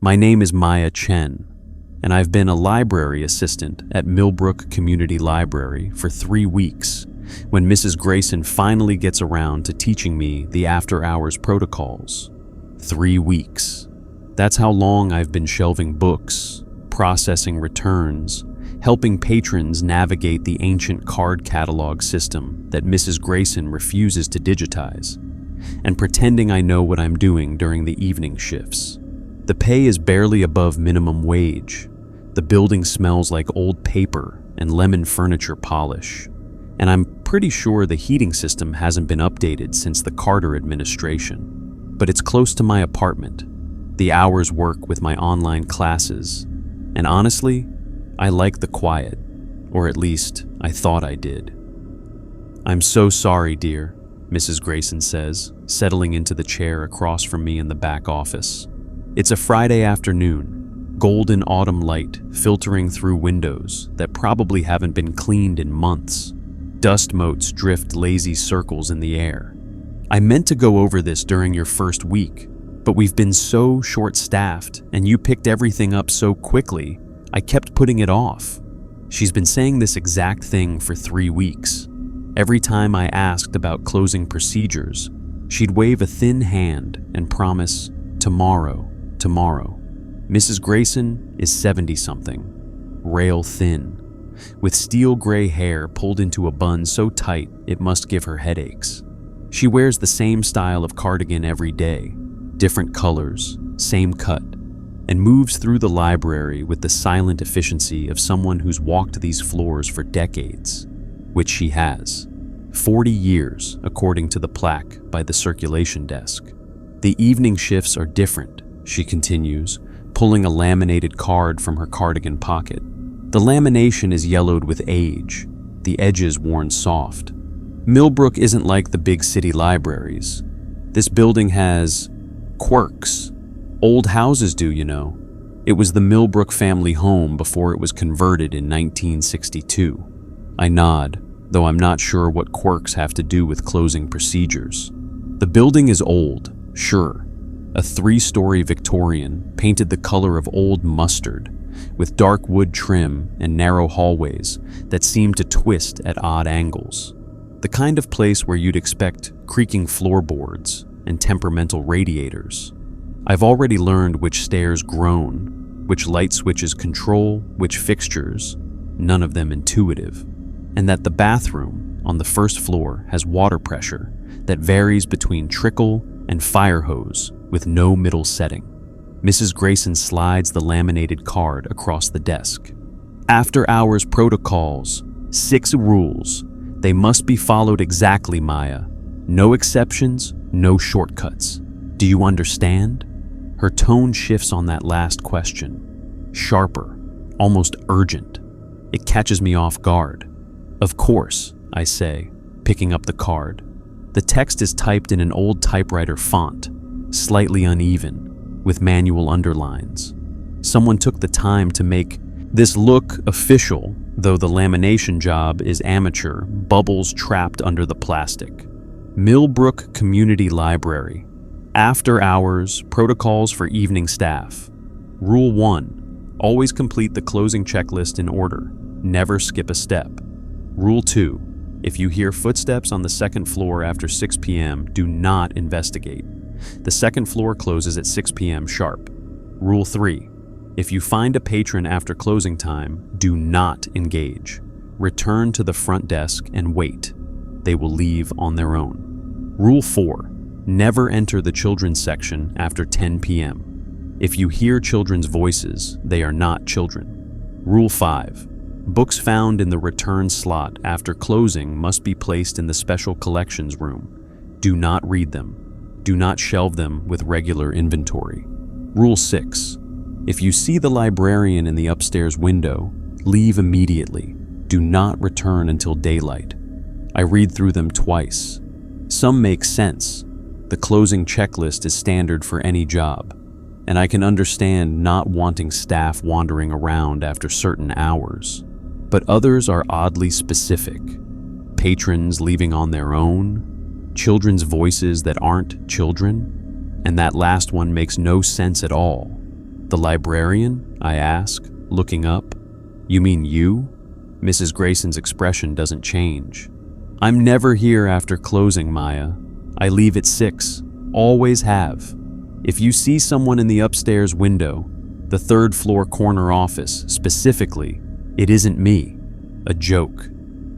My name is Maya Chen, and I've been a library assistant at Millbrook Community Library for 3 weeks when Mrs. Grayson finally gets around to teaching me the after-hours protocols. 3 weeks. That's how long I've been shelving books, processing returns, helping patrons navigate the ancient card catalog system that Mrs. Grayson refuses to digitize, and pretending I know what I'm doing during the evening shifts. The pay is barely above minimum wage. The building smells like old paper and lemon furniture polish, and I'm pretty sure the heating system hasn't been updated since the Carter administration. But it's close to my apartment. The hours work with my online classes, and honestly, I like the quiet, or at least I thought I did. "I'm so sorry, dear," Mrs. Grayson says, settling into the chair across from me in the back office. It's a Friday afternoon, golden autumn light filtering through windows that probably haven't been cleaned in months. Dust motes drift lazy circles in the air. "I meant to go over this during your first week, but we've been so short-staffed and you picked everything up so quickly, I kept putting it off." She's been saying this exact thing for 3 weeks. Every time I asked about closing procedures, she'd wave a thin hand and promise, "Tomorrow, tomorrow." Mrs. Grayson is 70-something, rail thin, with steel gray hair pulled into a bun so tight it must give her headaches. She wears the same style of cardigan every day, different colors, same cut, and moves through the library with the silent efficiency of someone who's walked these floors for decades, which she has. 40 years, according to the plaque by the circulation desk. "The evening shifts are different," she continues, pulling a laminated card from her cardigan pocket. "The lamination is yellowed with age, the edges worn soft. Millbrook isn't like the big city libraries. This building has quirks. Old houses do, you know. It was the Millbrook family home before it was converted in 1962. I nod, though I'm not sure what quirks have to do with closing procedures. The building is old, sure. A 3-story Victorian, painted the color of old mustard, with dark wood trim and narrow hallways that seem to twist at odd angles. The kind of place where you'd expect creaking floorboards and temperamental radiators. I've already learned which stairs groan, which light switches control, which fixtures, none of them intuitive, and that the bathroom on the first floor has water pressure that varies between trickle and fire hose with no middle setting. Mrs. Grayson slides the laminated card across the desk. "After-hours protocols, 6 rules. They must be followed exactly, Maya. No exceptions, no shortcuts. Do you understand?" Her tone shifts on that last question, sharper, almost urgent. It catches me off guard. "Of course," I say, picking up the card. The text is typed in an old typewriter font, slightly uneven, with manual underlines. Someone took the time to make this look official, though the lamination job is amateur, bubbles trapped under the plastic. Millbrook Community Library. After hours, protocols for evening staff. Rule 1. Always complete the closing checklist in order. Never skip a step. Rule 2. If you hear footsteps on the second floor after 6 p.m., do not investigate. The second floor closes at 6 p.m. sharp. Rule 3. If you find a patron after closing time, do not engage. Return to the front desk and wait. They will leave on their own. Rule 4. Never enter the children's section after 10 p.m. If you hear children's voices, they are not children. Rule 5. Books found in the return slot after closing must be placed in the special collections room. Do not read them. Do not shelve them with regular inventory. Rule 6. If you see the librarian in the upstairs window, leave immediately. Do not return until daylight. I read through them twice. Some make sense. The closing checklist is standard for any job, and I can understand not wanting staff wandering around after certain hours. But others are oddly specific. Patrons leaving on their own, children's voices that aren't children, and that last one makes no sense at all. The librarian? I ask, looking up. You mean you? Mrs. Grayson's expression doesn't change. I'm never here after closing, Maya. I leave at 6. Always have. If you see someone in the upstairs window, the 3rd floor corner office specifically, it isn't me. A joke.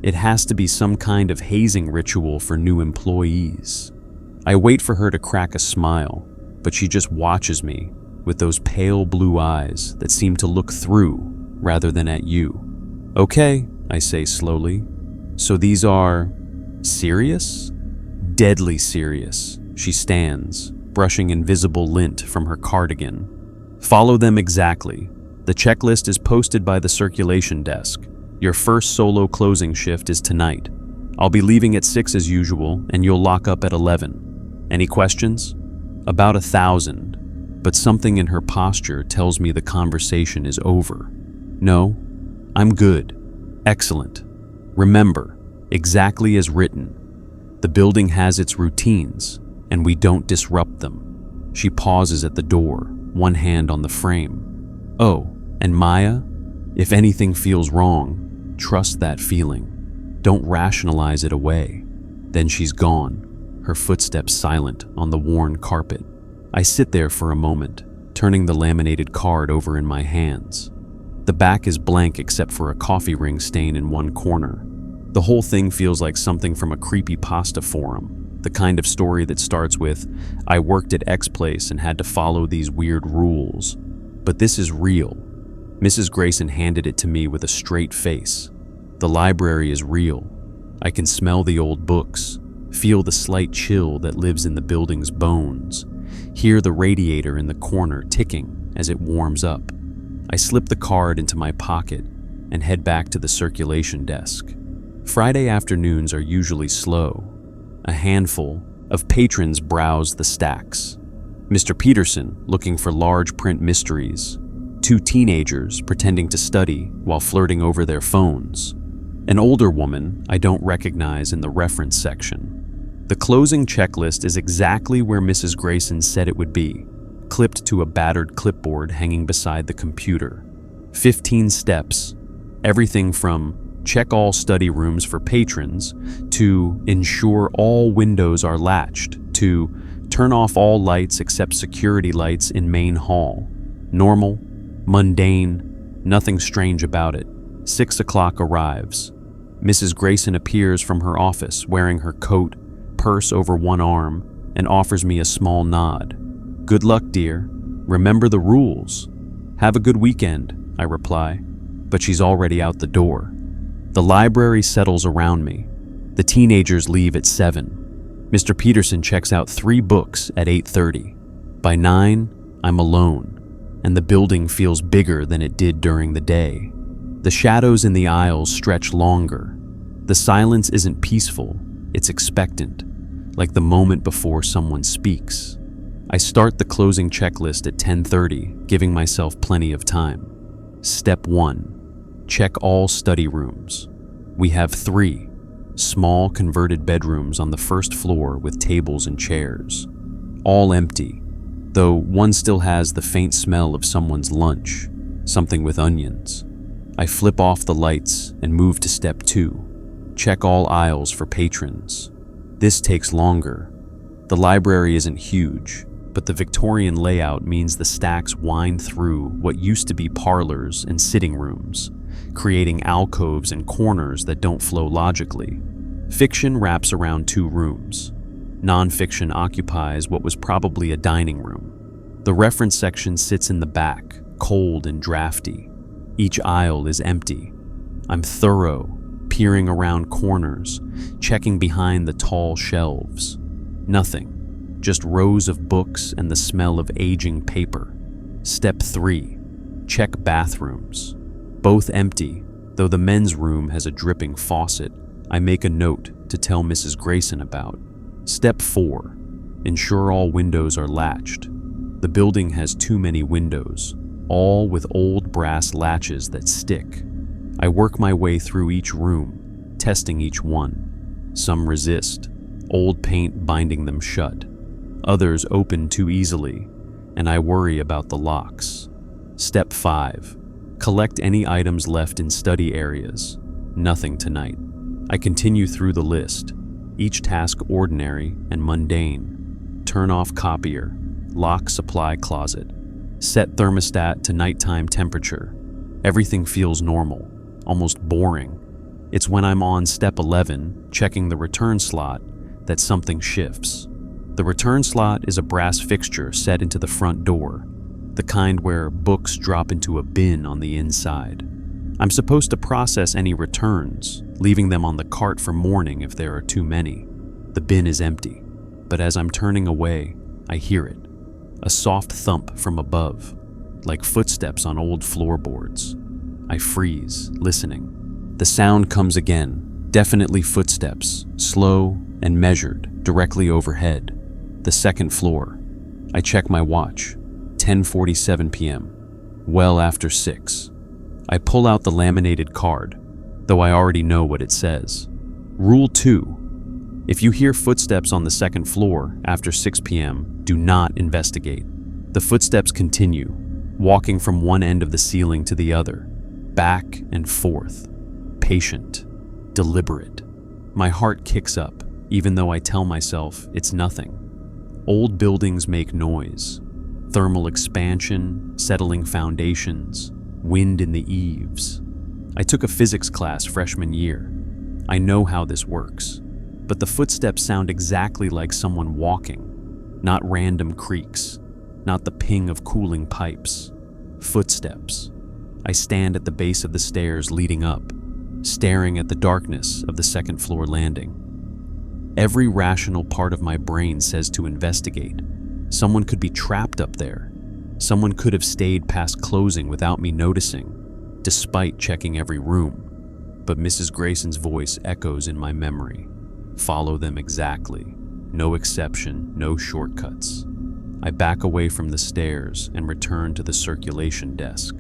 It has to be some kind of hazing ritual for new employees. I wait for her to crack a smile, but she just watches me with those pale blue eyes that seem to look through rather than at you. Okay, I say slowly. So these are serious? Deadly serious. She stands, brushing invisible lint from her cardigan. Follow them exactly. The checklist is posted by the circulation desk. Your first solo closing shift is tonight. I'll be leaving at 6 as usual, and you'll lock up at 11. Any questions? About 1,000, but something in her posture tells me the conversation is over. No, I'm good. Excellent. Remember, exactly as written. The building has its routines, and we don't disrupt them. She pauses at the door, one hand on the frame. Oh, and Maya, if anything feels wrong, trust that feeling. Don't rationalize it away. Then she's gone, her footsteps silent on the worn carpet. I sit there for a moment, turning the laminated card over in my hands. The back is blank except for a coffee ring stain in one corner. The whole thing feels like something from a creepypasta forum, the kind of story that starts with, I worked at X place and had to follow these weird rules. But this is real. Mrs. Grayson handed it to me with a straight face. The library is real. I can smell the old books, feel the slight chill that lives in the building's bones, hear the radiator in the corner ticking as it warms up. I slip the card into my pocket and head back to the circulation desk. Friday afternoons are usually slow. A handful of patrons browse the stacks. Mr. Peterson looking for large print mysteries. 2 teenagers pretending to study while flirting over their phones. An older woman I don't recognize in the reference section. The closing checklist is exactly where Mrs. Grayson said it would be, clipped to a battered clipboard hanging beside the computer. 15 steps, everything from check all study rooms for patrons, to ensure all windows are latched, to turn off all lights except security lights in main hall. Normal, mundane, nothing strange about it. 6 o'clock arrives. Mrs. Grayson appears from her office wearing her coat, purse over one arm, and offers me a small nod. Good luck, dear. Remember the rules. Have a good weekend, I reply, but she's already out the door. The library settles around me. The teenagers leave at 7. Mr. Peterson checks out 3 books at 8:30. By 9, I'm alone, and the building feels bigger than it did during the day. The shadows in the aisles stretch longer. The silence isn't peaceful, it's expectant, like the moment before someone speaks. I start the closing checklist at 10:30, giving myself plenty of time. Step 1. Check all study rooms. We have 3 small converted bedrooms on the first floor with tables and chairs. All empty, though one still has the faint smell of someone's lunch, something with onions. I flip off the lights and move to step 2. Check all aisles for patrons. This takes longer. The library isn't huge, but the Victorian layout means the stacks wind through what used to be parlors and sitting rooms, creating alcoves and corners that don't flow logically. Fiction wraps around 2 rooms. Nonfiction occupies what was probably a dining room. The reference section sits in the back, cold and drafty. Each aisle is empty. I'm thorough, peering around corners, checking behind the tall shelves. Nothing, just rows of books and the smell of aging paper. Step 3. Check bathrooms. Both empty, though the men's room has a dripping faucet I make a note to tell Mrs. Grayson about. Step 4. Ensure all windows are latched. The building has too many windows, all with old brass latches that stick. I work my way through each room, testing each one. Some resist, old paint binding them shut. Others open too easily, and I worry about the locks. Step 5. Collect any items left in study areas. Nothing tonight. I continue through the list, each task ordinary and mundane. Turn off copier, lock supply closet, set thermostat to nighttime temperature. Everything feels normal, almost boring. It's when I'm on step 11, checking the return slot, that something shifts. The return slot is a brass fixture set into the front door, the kind where books drop into a bin on the inside. I'm supposed to process any returns, leaving them on the cart for morning if there are too many. The bin is empty, but as I'm turning away, I hear it. A soft thump from above, like footsteps on old floorboards. I freeze, listening. The sound comes again, definitely footsteps, slow and measured, directly overhead. The second floor. I check my watch. 10:47 p.m. Well after 6. I pull out the laminated card, though I already know what it says. Rule 2. If you hear footsteps on the second floor after 6 p.m., do not investigate. The footsteps continue, walking from one end of the ceiling to the other, back and forth, patient, deliberate. My heart kicks up, even though I tell myself it's nothing. Old buildings make noise. Thermal expansion, settling foundations, wind in the eaves. I took a physics class freshman year. I know how this works, but the footsteps sound exactly like someone walking, not random creaks, not the ping of cooling pipes. Footsteps. I stand at the base of the stairs leading up, staring at the darkness of the second floor landing. Every rational part of my brain says to investigate. Someone could be trapped up there. Someone could have stayed past closing without me noticing, despite checking every room. But Mrs. Grayson's voice echoes in my memory. Follow them exactly. No exception, no shortcuts. I back away from the stairs and return to the circulation desk.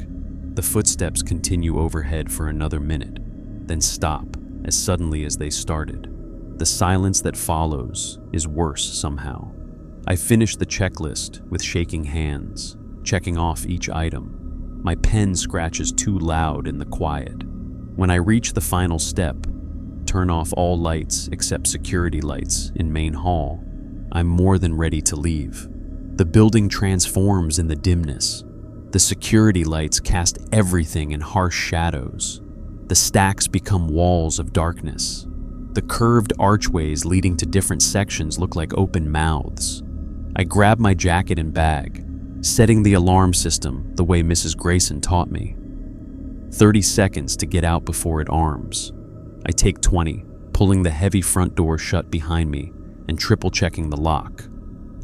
The footsteps continue overhead for another minute, then stop as suddenly as they started. The silence that follows is worse somehow. I finish the checklist with shaking hands, checking off each item. My pen scratches too loud in the quiet. When I reach the final step, turn off all lights except security lights in main hall, I'm more than ready to leave. The building transforms in the dimness. The security lights cast everything in harsh shadows. The stacks become walls of darkness. The curved archways leading to different sections look like open mouths. I grab my jacket and bag, setting the alarm system the way Mrs. Grayson taught me. 30 seconds to get out before it arms. I take 20, pulling the heavy front door shut behind me and triple-checking the lock.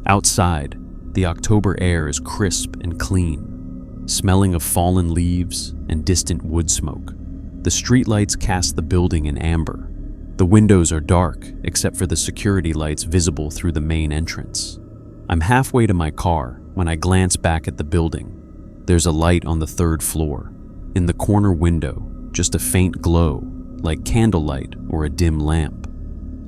Outside, the October air is crisp and clean, smelling of fallen leaves and distant wood smoke. The streetlights cast the building in amber. The windows are dark except for the security lights visible through the main entrance. I'm halfway to my car when I glance back at the building. There's a light on the third floor. In the corner window, just a faint glow, like candlelight or a dim lamp.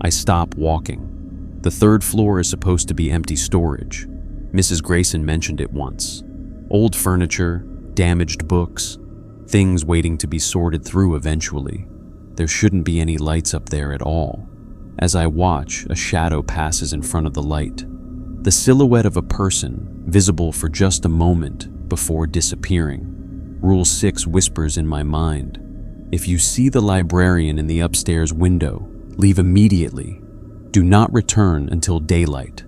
I stop walking. The third floor is supposed to be empty storage. Mrs. Grayson mentioned it once. Old furniture, damaged books, things waiting to be sorted through eventually. There shouldn't be any lights up there at all. As I watch, a shadow passes in front of the light. The silhouette of a person, visible for just a moment before disappearing. Rule 6 whispers in my mind. If you see the librarian in the upstairs window, leave immediately. Do not return until daylight.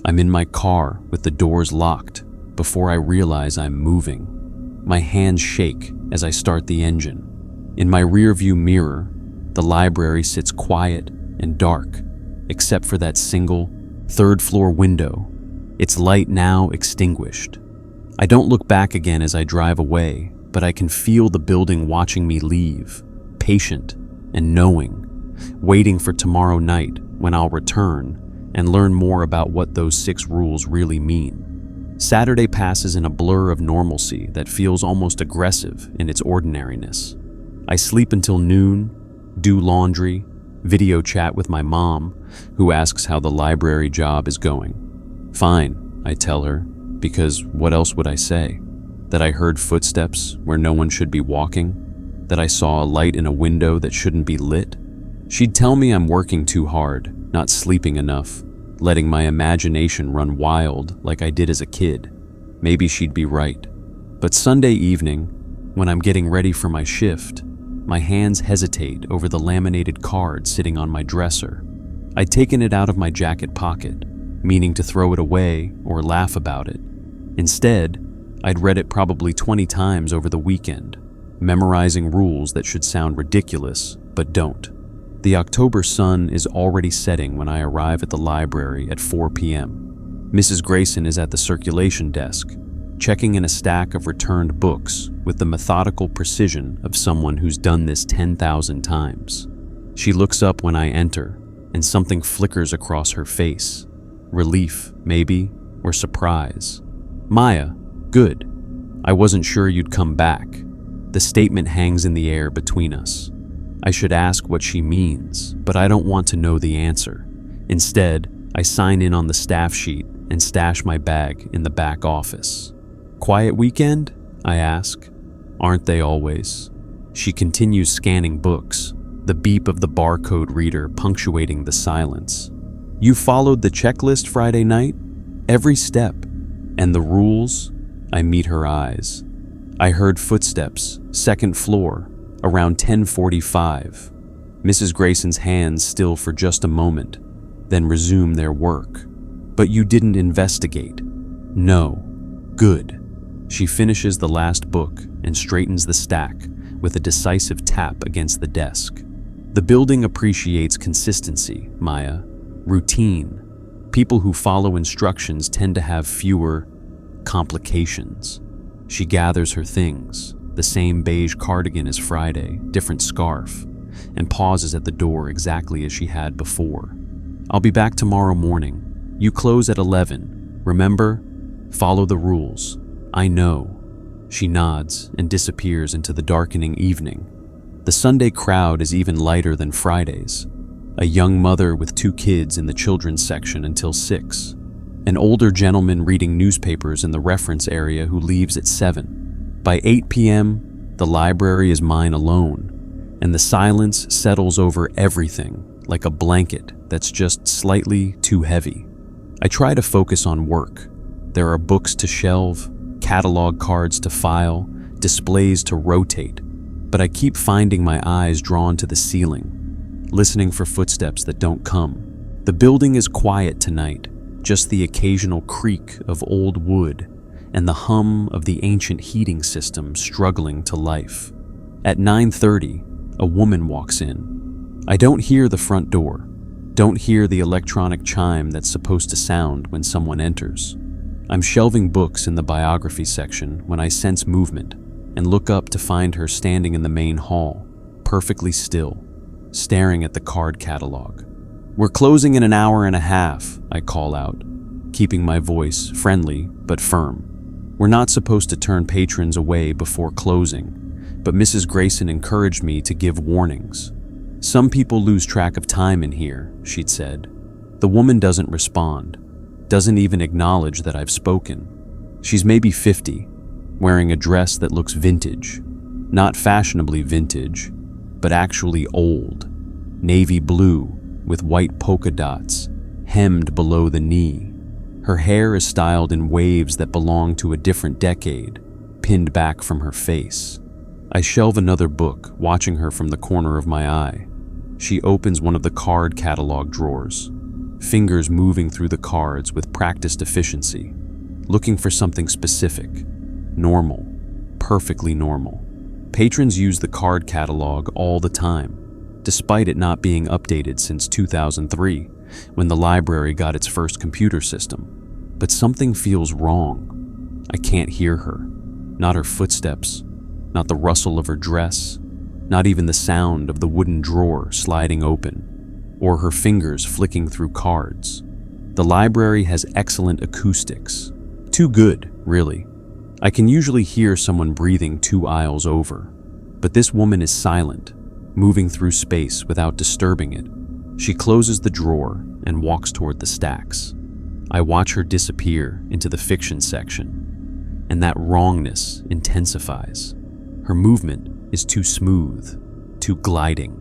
I'm in my car with the doors locked before I realize I'm moving. My hands shake as I start the engine. In my rearview mirror, the library sits quiet and dark, except for that single third-floor window, its light now extinguished. I don't look back again as I drive away, but I can feel the building watching me leave, patient and knowing, waiting for tomorrow night when I'll return and learn more about what those 6 rules really mean. Saturday passes in a blur of normalcy that feels almost aggressive in its ordinariness. I sleep until noon, do laundry, video chat with my mom, who asks how the library job is going. Fine, I tell her, because what else would I say? that I heard footsteps where no one should be walking, that I saw a light in a window that shouldn't be lit. She'd tell me I'm working too hard, not sleeping enough, letting my imagination run wild like I did as a kid. Maybe she'd be right. But Sunday evening, when I'm getting ready for my shift, my hands hesitate over the laminated card sitting on my dresser. I'd taken it out of my jacket pocket, meaning to throw it away or laugh about it. Instead, I'd read it probably 20 times over the weekend, memorizing rules that should sound ridiculous, but don't. The October sun is already setting when I arrive at the library at 4 p.m. Mrs. Grayson is at the circulation desk, checking in a stack of returned books with the methodical precision of someone who's done this 10,000 times. She looks up when I enter, and something flickers across her face. Relief, maybe, or surprise. "Maya, good. I wasn't sure you'd come back." The statement hangs in the air between us. I should ask what she means, but I don't want to know the answer. Instead, I sign in on the staff sheet and stash my bag in the back office. "Quiet weekend?" I ask. "Aren't they always?" She continues scanning books, the beep of the barcode reader punctuating the silence. "You followed the checklist Friday night? Every step. And the rules?" I meet her eyes. "I heard footsteps, second floor, around 10:45. Mrs. Grayson's hands still for just a moment, then resume their work. "But you didn't investigate." "No." "Good." She finishes the last book and straightens the stack with a decisive tap against the desk. "The building appreciates consistency, Maya. Routine. People who follow instructions tend to have fewer complications." She gathers her things, the same beige cardigan as Friday, different scarf, and pauses at the door exactly as she had before. "I'll be back tomorrow morning. You close at 11. Remember? Follow the rules." "I know." She nods and disappears into the darkening evening. The Sunday crowd is even lighter than Friday's. A young mother with 2 kids in the children's section until 6. An older gentleman reading newspapers in the reference area who leaves at 7. By 8 p.m., the library is mine alone, and the silence settles over everything like a blanket that's just slightly too heavy. I try to focus on work. There are books to shelve, catalog cards to file, displays to rotate, but I keep finding my eyes drawn to the ceiling, listening for footsteps that don't come. The building is quiet tonight, just the occasional creak of old wood and the hum of the ancient heating system struggling to life. At 9:30, a woman walks in. I don't hear the front door, don't hear the electronic chime that's supposed to sound when someone enters. I'm shelving books in the biography section when I sense movement and look up to find her standing in the main hall, perfectly still, staring at the card catalog. "We're closing in an hour and a half," I call out, keeping my voice friendly but firm. We're not supposed to turn patrons away before closing, but Mrs. Grayson encouraged me to give warnings. "Some people lose track of time in here," she'd said. The woman doesn't respond, doesn't even acknowledge that I've spoken. She's maybe 50, wearing a dress that looks vintage. Not fashionably vintage, but actually old. Navy blue with white polka dots, hemmed below the knee. Her hair is styled in waves that belong to a different decade, pinned back from her face. I shelve another book, watching her from the corner of my eye. She opens one of the card catalog drawers, fingers moving through the cards with practiced efficiency, looking for something specific. Normal. Perfectly normal. Patrons use the card catalog all the time, despite it not being updated since 2003, when the library got its first computer system. But something feels wrong. I can't hear her. Not her footsteps, not the rustle of her dress, not even the sound of the wooden drawer sliding open, or her fingers flicking through cards. The library has excellent acoustics. Too good, really. I can usually hear someone breathing 2 aisles over, but this woman is silent, moving through space without disturbing it. She closes the drawer and walks toward the stacks. I watch her disappear into the fiction section. and that wrongness intensifies. Her movement is too smooth, too gliding,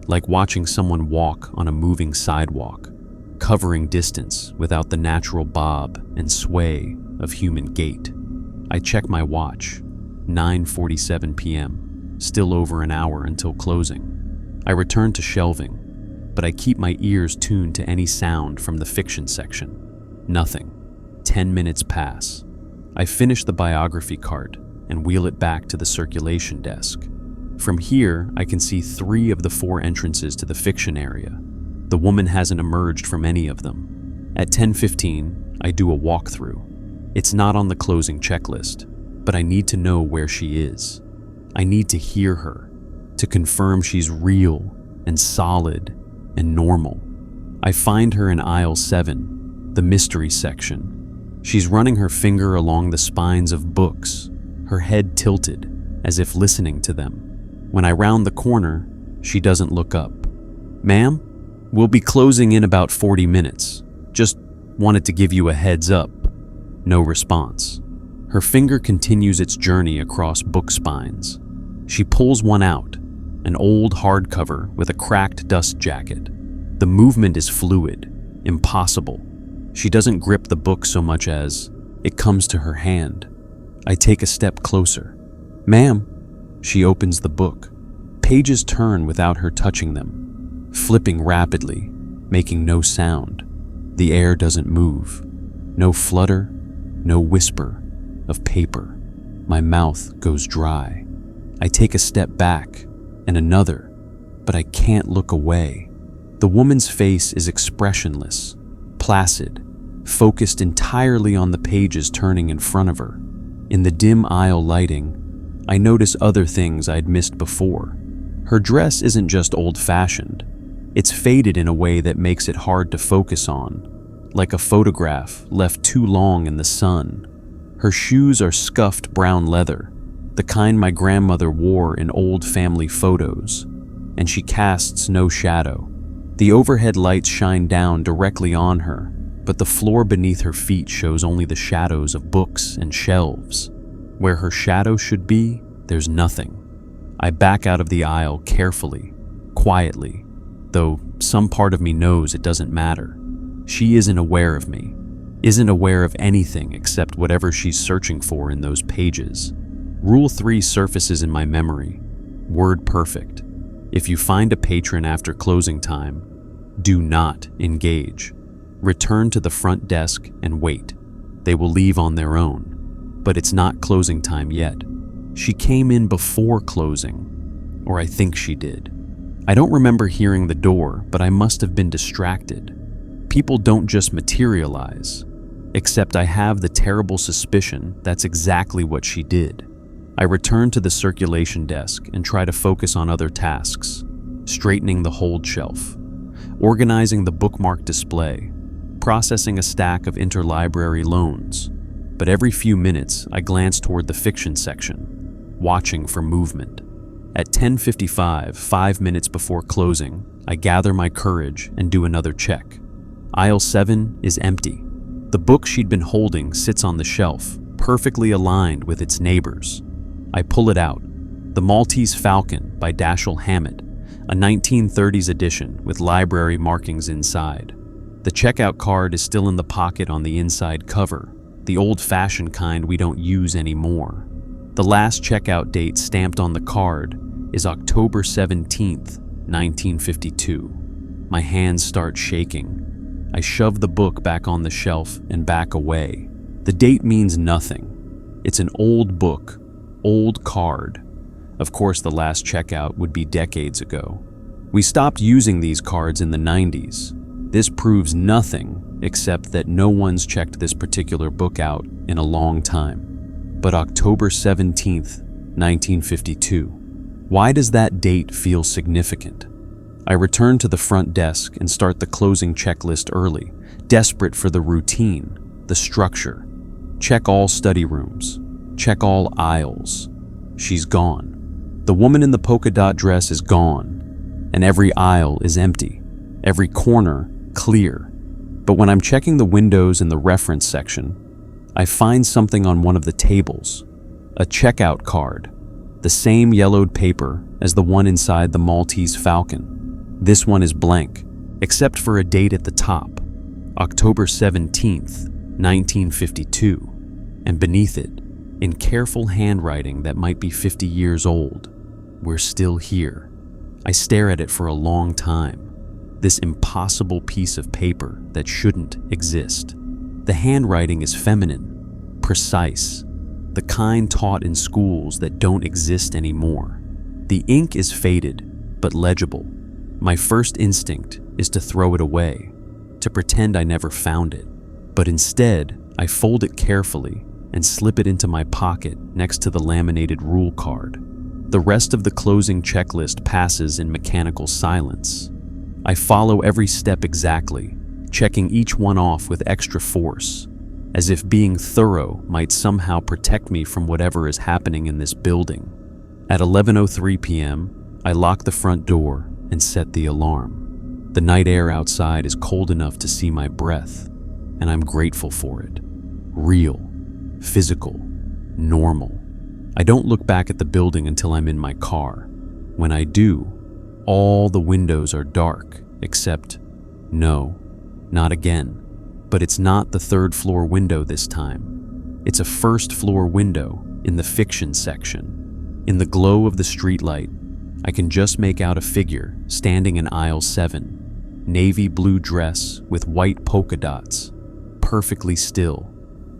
like watching someone walk on a moving sidewalk, covering distance without the natural bob and sway of human gait. I check my watch, 9:47 p.m., still over an hour until closing. I return to shelving, but I keep my ears tuned to any sound from the fiction section. Nothing. 10 minutes pass. I finish the biography cart and wheel it back to the circulation desk. From here, I can see 3 of the 4 entrances to the fiction area. The woman hasn't emerged from any of them. At 10:15, I do a walkthrough. It's not on the closing checklist, but I need to know where she is. I need to hear her, to confirm she's real and solid and normal. I find her in aisle 7, the mystery section. She's running her finger along the spines of books, her head tilted, as if listening to them. When I round the corner, she doesn't look up. "Ma'am, we'll be closing in about 40 minutes. Just wanted to give you a heads up." No response. Her finger continues its journey across book spines. She pulls one out, an old hardcover with a cracked dust jacket. The movement is fluid, impossible. She doesn't grip the book so much as it comes to her hand. I take a step closer. "Ma'am." She opens the book. Pages turn without her touching them, flipping rapidly, making no sound. The air doesn't move. No flutter, no whisper of paper. My mouth goes dry. I take a step back and another, but I can't look away. The woman's face is expressionless, placid, focused entirely on the pages turning in front of her. In the dim aisle lighting, I notice other things I'd missed before. Her dress isn't just old-fashioned. It's faded in a way that makes it hard to focus on, like a photograph left too long in the sun. Her shoes are scuffed brown leather, the kind my grandmother wore in old family photos, and she casts no shadow. The overhead lights shine down directly on her, but the floor beneath her feet shows only the shadows of books and shelves. Where her shadow should be, there's nothing. I back out of the aisle carefully, quietly, though some part of me knows it doesn't matter. She isn't aware of me, isn't aware of anything except whatever she's searching for in those pages. Rule 3 surfaces in my memory. Word perfect. If you find a patron after closing time, do not engage. Return to the front desk and wait. They will leave on their own. But it's not closing time yet. She came in before closing, or I think she did. I don't remember hearing the door, but I must have been distracted. People don't just materialize, except I have the terrible suspicion that's exactly what she did. I return to the circulation desk and try to focus on other tasks, straightening the hold shelf, organizing the bookmark display, processing a stack of interlibrary loans. But every few minutes, I glance toward the fiction section, watching for movement. At 10:55, 5 minutes before closing, I gather my courage and do another check. Aisle 7 is empty. The book she'd been holding sits on the shelf, perfectly aligned with its neighbors. I pull it out. The Maltese Falcon by Dashiell Hammett, a 1930s edition with library markings inside. The checkout card is still in the pocket on the inside cover, the old-fashioned kind we don't use anymore. The last checkout date stamped on the card is October 17th, 1952. My hands start shaking. I shove the book back on the shelf and back away. The date means nothing. It's an old book, old card. Of course, the last checkout would be decades ago. We stopped using these cards in the 90s. This proves nothing except that no one's checked this particular book out in a long time. But October 17th, 1952. Why does that date feel significant? I return to the front desk and start the closing checklist early, desperate for the routine, the structure. Check all study rooms. Check all aisles. She's gone. The woman in the polka dot dress is gone, and every aisle is empty, every corner clear. But when I'm checking the windows in the reference section, I find something on one of the tables, a checkout card, the same yellowed paper as the one inside the Maltese Falcon. This one is blank, except for a date at the top, October 17th, 1952, and beneath it, in careful handwriting that might be 50 years old, "We're still here." I stare at it for a long time, this impossible piece of paper that shouldn't exist. The handwriting is feminine, precise, the kind taught in schools that don't exist anymore. The ink is faded, but legible. My first instinct is to throw it away, to pretend I never found it. But instead, I fold it carefully and slip it into my pocket next to the laminated rule card. The rest of the closing checklist passes in mechanical silence. I follow every step exactly, checking each one off with extra force, as if being thorough might somehow protect me from whatever is happening in this building. At 11:03 p.m., I lock the front door and set the alarm. The night air outside is cold enough to see my breath, and I'm grateful for it. Real, physical, normal. I don't look back at the building until I'm in my car. When I do, all the windows are dark, except, no, not again. But it's not the third floor window this time. It's a first floor window in the fiction section. In the glow of the streetlight, I can just make out a figure standing in aisle 7, navy blue dress with white polka dots, perfectly still,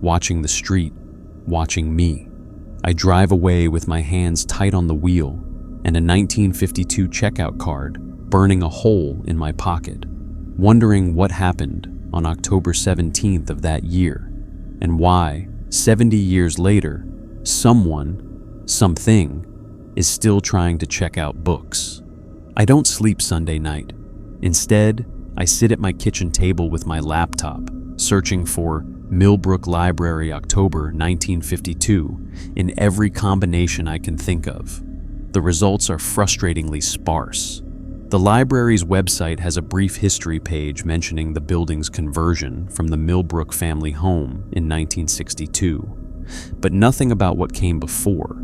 watching the street, watching me. I drive away with my hands tight on the wheel and a 1952 checkout card burning a hole in my pocket, wondering what happened on October 17th of that year, and why, 70 years later, someone, something, is still trying to check out books. I don't sleep Sunday night. Instead, I sit at my kitchen table with my laptop, searching for Millbrook Library October 1952 in every combination I can think of. The results are frustratingly sparse. The library's website has a brief history page mentioning the building's conversion from the Millbrook family home in 1962, but nothing about what came before.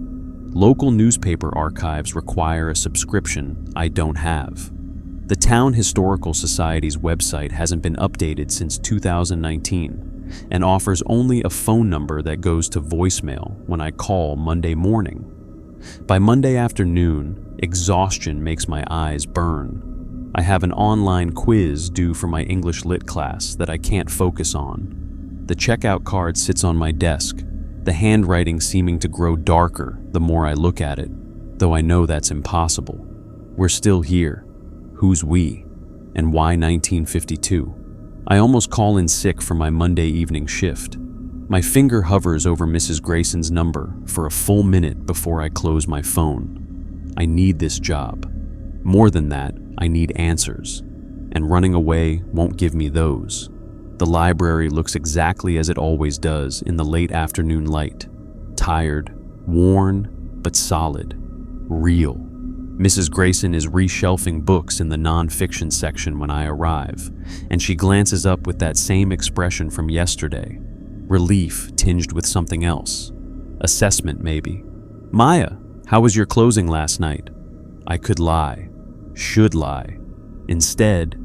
Local newspaper archives require a subscription I don't have. The Town Historical Society's website hasn't been updated since 2019 and offers only a phone number that goes to voicemail when I call Monday morning. By Monday afternoon, exhaustion makes my eyes burn. I have an online quiz due for my English Lit class that I can't focus on. The checkout card sits on my desk, the handwriting seeming to grow darker the more I look at it, though I know that's impossible. We're still here. Who's we? And why 1952? I almost call in sick for my Monday evening shift. My finger hovers over Mrs. Grayson's number for a full minute before I close my phone. I need this job. More than that, I need answers, and running away won't give me those. The library looks exactly as it always does in the late afternoon light. Tired, worn, but solid. Real. Mrs. Grayson is reshelving books in the non-fiction section when I arrive, and she glances up with that same expression from yesterday. Relief tinged with something else. Assessment, maybe. "Maya, how was your closing last night?" I could lie. Should lie. Instead,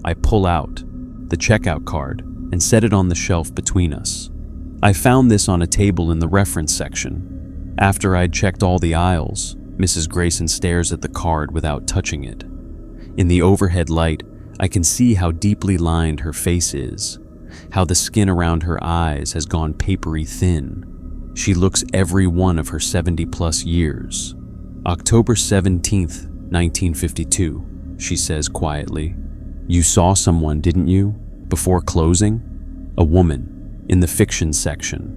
I pull out the checkout card and set it on the shelf between us. I found this on a table in the reference section. After I'd checked all the aisles, Mrs. Grayson stares at the card without touching it. In the overhead light, I can see how deeply lined her face is, how the skin around her eyes has gone papery thin. She looks every one of her 70-plus years. "October 17th, 1952, she says quietly. "You saw someone, didn't you, before closing?" "A woman, in the fiction section.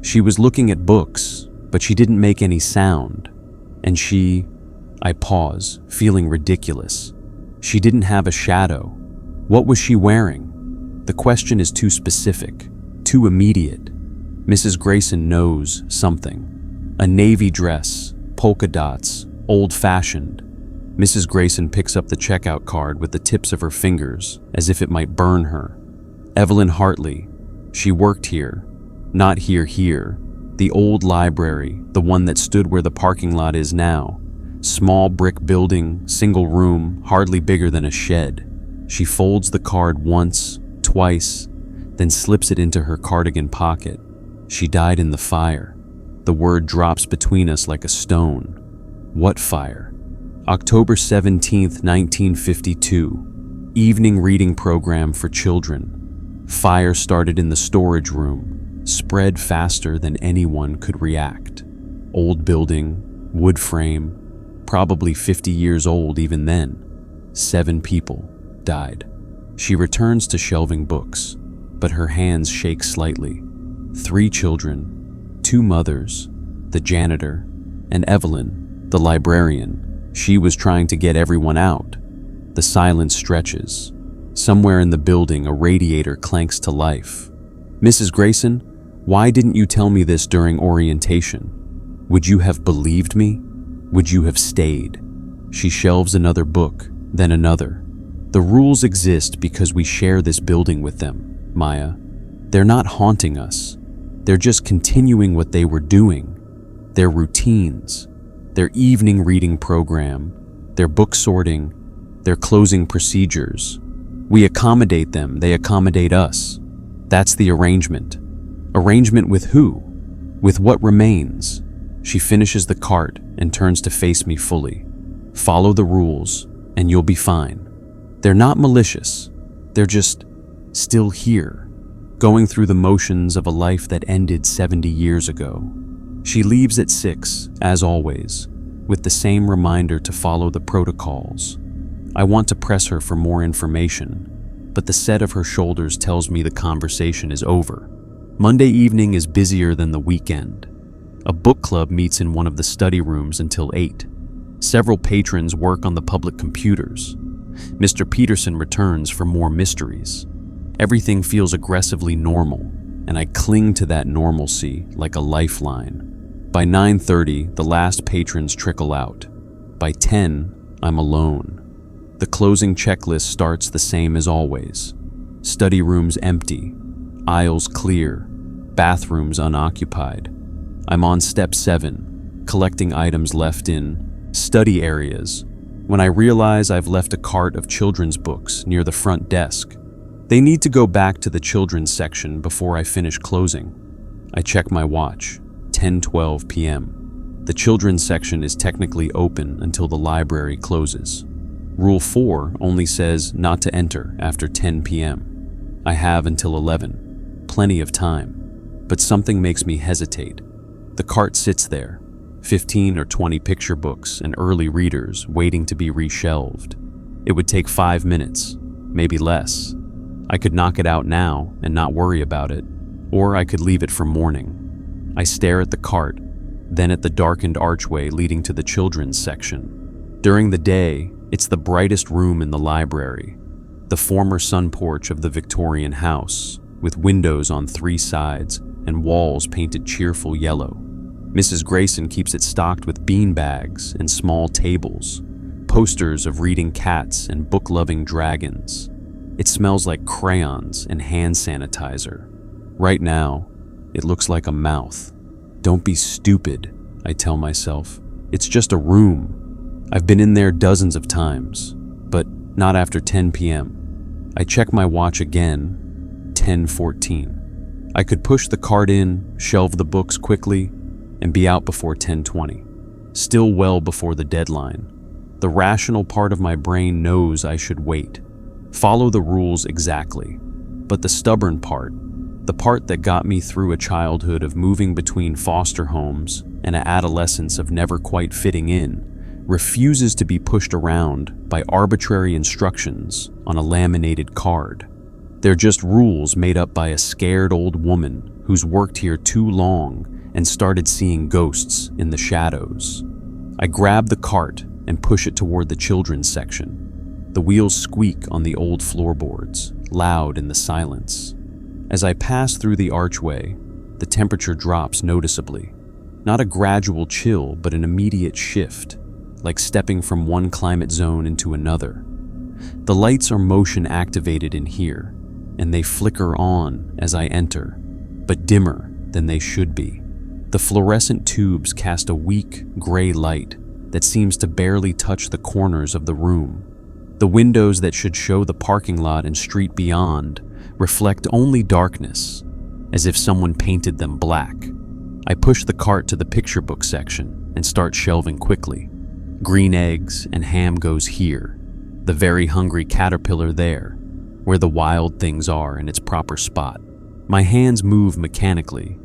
She was looking at books, but she didn't make any sound. And she..." I pause, feeling ridiculous. "She didn't have a shadow. What was she wearing?" The question is too specific, too immediate. Mrs. Grayson knows something. A navy dress, polka dots, old-fashioned. Mrs. Grayson picks up the checkout card with the tips of her fingers, as if it might burn her. "Evelyn Hartley. She worked here. Not here. The old library, the one that stood where the parking lot is now. Small brick building, single room, hardly bigger than a shed. She folds the card once, twice, then slips it into her cardigan pocket. She died in the fire. The word drops between us like a stone. What fire? October 17th, 1952. Evening reading program for children. Fire started in the storage room, spread faster than anyone could react. Old building, wood frame, probably 50 years old even then. 7 people died. She returns to shelving books, but her hands shake slightly. 3 children, 2 mothers, the janitor, and Evelyn, the librarian. She was trying to get everyone out. The silence stretches. Somewhere in the building, a radiator clanks to life. Mrs. Grayson, why didn't you tell me this during orientation? Would you have believed me? Would you have stayed? She shelves another book, then another. The rules exist because we share this building with them, Maya. They're not haunting us. They're just continuing what they were doing. Their routines, their evening reading program, their book sorting, their closing procedures. We accommodate them, they accommodate us. That's the arrangement. Arrangement with who? With what remains? She finishes the cart and turns to face me fully. Follow the rules, and you'll be fine. They're not malicious. They're just still here, going through the motions of a life that ended 70 years ago. She leaves at 6, as always, with the same reminder to follow the protocols. I want to press her for more information, but the set of her shoulders tells me the conversation is over. Monday evening is busier than the weekend. A book club meets in one of the study rooms until 8. Several patrons work on the public computers. Mr. Peterson returns for more mysteries. Everything feels aggressively normal, and I cling to that normalcy like a lifeline. By 9:30, the last patrons trickle out. By 10, I'm alone. The closing checklist starts the same as always. Study rooms empty, aisles clear, bathrooms unoccupied. I'm on step 7, collecting items left in study areas, when I realize I've left a cart of children's books near the front desk. They need to go back to the children's section before I finish closing. I check my watch, 10:12 p.m. The children's section is technically open until the library closes. Rule 4 only says not to enter after 10 p.m. I have until 11, plenty of time, but something makes me hesitate. The cart sits there, 15 or 20 picture books and early readers waiting to be reshelved. It would take 5 minutes, maybe less. I could knock it out now and not worry about it, or I could leave it for morning. I stare at the cart, then at the darkened archway leading to the children's section. During the day, it's the brightest room in the library, the former sun porch of the Victorian house, with windows on 3 sides and walls painted cheerful yellow. Mrs. Grayson keeps it stocked with bean bags and small tables, posters of reading cats and book-loving dragons. It smells like crayons and hand sanitizer. Right now, it looks like a mouth. Don't be stupid, I tell myself. It's just a room. I've been in there dozens of times, but not after 10 p.m. I check my watch again, 10:14. I could push the cart in, shelve the books quickly, and be out before 10:20. Still well before the deadline. The rational part of my brain knows I should wait. Follow the rules exactly. But the stubborn part, the part that got me through a childhood of moving between foster homes and an adolescence of never quite fitting in, refuses to be pushed around by arbitrary instructions on a laminated card. They're just rules made up by a scared old woman who's worked here too long and started seeing ghosts in the shadows. I grab the cart and push it toward the children's section. The wheels squeak on the old floorboards, loud in the silence. As I pass through the archway, the temperature drops noticeably. Not a gradual chill, but an immediate shift, like stepping from one climate zone into another. The lights are motion activated in here, and they flicker on as I enter, but dimmer, than they should be. The fluorescent tubes cast a weak, gray light that seems to barely touch the corners of the room. The windows that should show the parking lot and street beyond reflect only darkness, as if someone painted them black. I push the cart to the picture book section and start shelving quickly. Green eggs and ham goes here, the very hungry caterpillar there, where the wild things are in its proper spot. My hands move mechanically,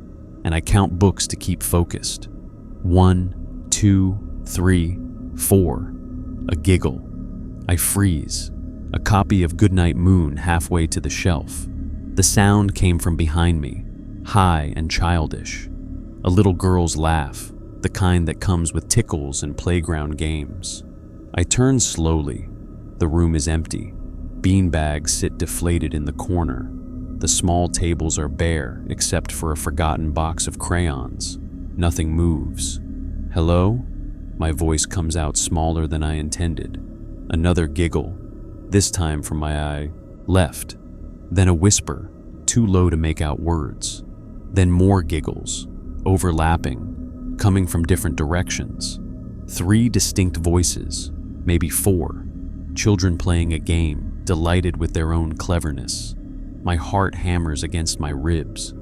and I count books to keep focused. 1, 2, 3, 4. A giggle. I freeze, a copy of Goodnight Moon halfway to the shelf. The sound came from behind me, high and childish. A little girl's laugh, the kind that comes with tickles and playground games. I turn slowly. The room is empty. Beanbags sit deflated in the corner. The small tables are bare except for a forgotten box of crayons. Nothing moves. Hello? My voice comes out smaller than I intended. Another giggle, this time from my left. Then a whisper, too low to make out words. Then more giggles, overlapping, coming from different directions. 3 distinct voices, maybe 4. Children playing a game, delighted with their own cleverness. My heart hammers against my ribs.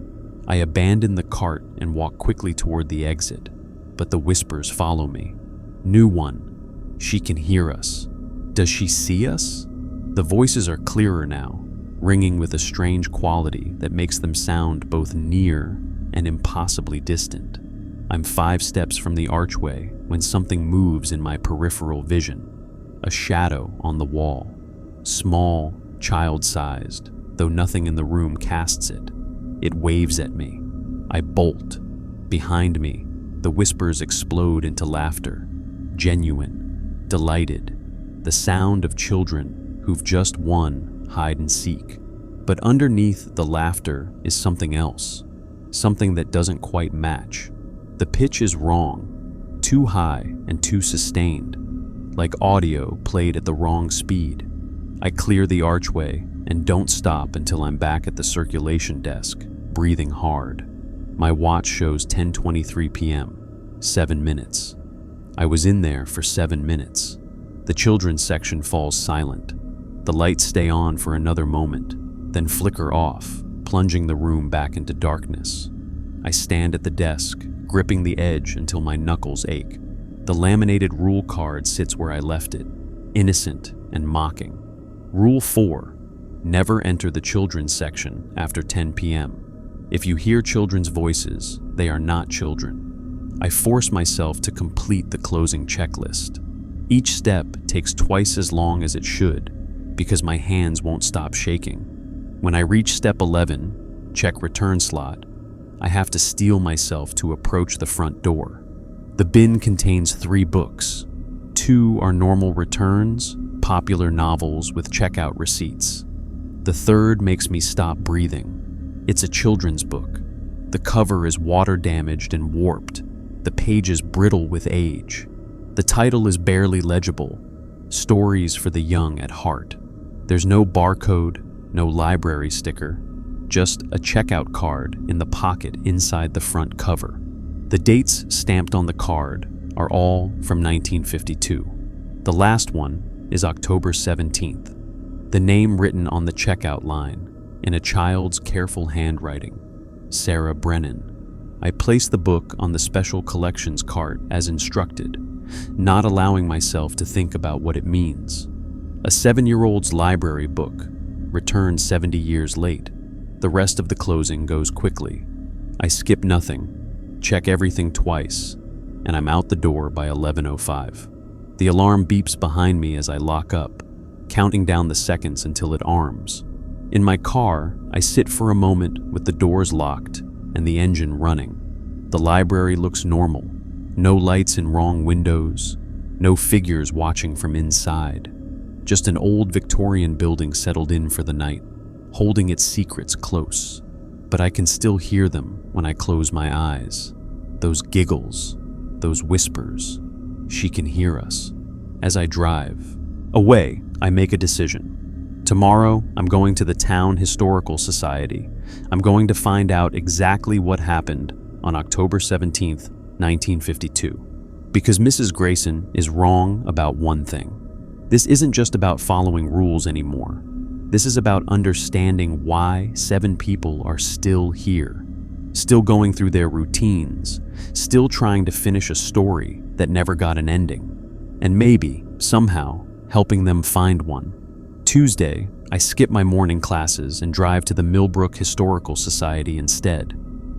I abandon the cart and walk quickly toward the exit, but the whispers follow me. New one. She can hear us. Does she see us? The voices are clearer now, ringing with a strange quality that makes them sound both near and impossibly distant. I'm 5 steps from the archway when something moves in my peripheral vision. A shadow on the wall. Small, child-sized, though nothing in the room casts it. It waves at me. I bolt. Behind me, the whispers explode into laughter. Genuine, delighted. The sound of children who've just won hide and seek. But underneath the laughter is something else. Something that doesn't quite match. The pitch is wrong. Too high and too sustained. Like audio played at the wrong speed. I clear the archway and don't stop until I'm back at the circulation desk, breathing hard. My watch shows 10:23 p.m., 7 minutes. I was in there for 7 minutes. The children's section falls silent. The lights stay on for another moment, then flicker off, plunging the room back into darkness. I stand at the desk, gripping the edge until my knuckles ache. The laminated rule card sits where I left it, innocent and mocking. Rule 4. Never enter the children's section after 10 p.m. If you hear children's voices, they are not children. I force myself to complete the closing checklist. Each step takes twice as long as it should, because my hands won't stop shaking. When I reach step 11, check return slot, I have to steel myself to approach the front door. The bin contains 3 books. 2 are normal returns, popular novels with checkout receipts. The 3rd makes me stop breathing. It's a children's book. The cover is water-damaged and warped, the pages brittle with age. The title is barely legible, Stories for the Young at Heart. There's no barcode, no library sticker, just a checkout card in the pocket inside the front cover. The dates stamped on the card are all from 1952. The last one is October 17th. The name written on the checkout line in a child's careful handwriting, Sarah Brennan. I place the book on the special collections cart as instructed, not allowing myself to think about what it means. A 7-year-old's library book, returned 70 years late. The rest of the closing goes quickly. I skip nothing, check everything twice, and I'm out the door by 11:05. The alarm beeps behind me as I lock up, counting down the seconds until it arms. In my car, I sit for a moment with the doors locked and the engine running. The library looks normal. No lights in wrong windows, no figures watching from inside. Just an old Victorian building settled in for the night, holding its secrets close. But I can still hear them when I close my eyes. Those giggles, those whispers. She can hear us. As I drive away, I make a decision. Tomorrow, I'm going to the Town Historical Society. I'm going to find out exactly what happened on October 17th, 1952. Because Mrs. Grayson is wrong about one thing. This isn't just about following rules anymore. This is about understanding why 7 people are still here, still going through their routines, still trying to finish a story that never got an ending, and maybe, somehow, helping them find one. Tuesday, I skip my morning classes and drive to the Millbrook Historical Society instead.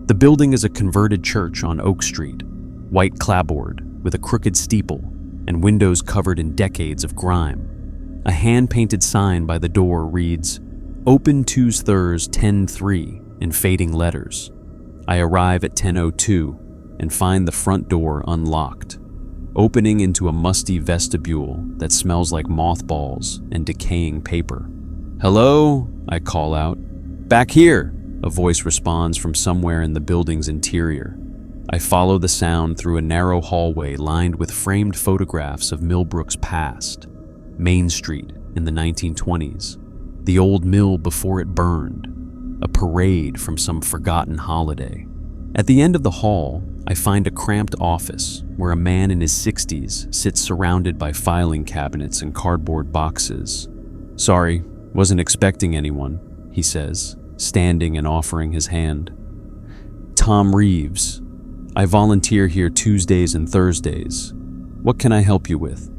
The building is a converted church on Oak Street, white clapboard with a crooked steeple and windows covered in decades of grime. A hand-painted sign by the door reads, "Open Tuesdays 10-3" in fading letters. I arrive at 10:02 and find the front door unlocked, opening into a musty vestibule that smells like mothballs and decaying paper. "Hello?" I call out. "Back here," a voice responds from somewhere in the building's interior. I follow the sound through a narrow hallway lined with framed photographs of Millbrook's past. Main Street in the 1920s, the old mill before it burned, a parade from some forgotten holiday. At the end of the hall, I find a cramped office where a man in his 60s sits surrounded by filing cabinets and cardboard boxes. "Sorry, wasn't expecting anyone," he says, standing and offering his hand. "Tom Reeves. I volunteer here Tuesdays and Thursdays. What can I help you with?"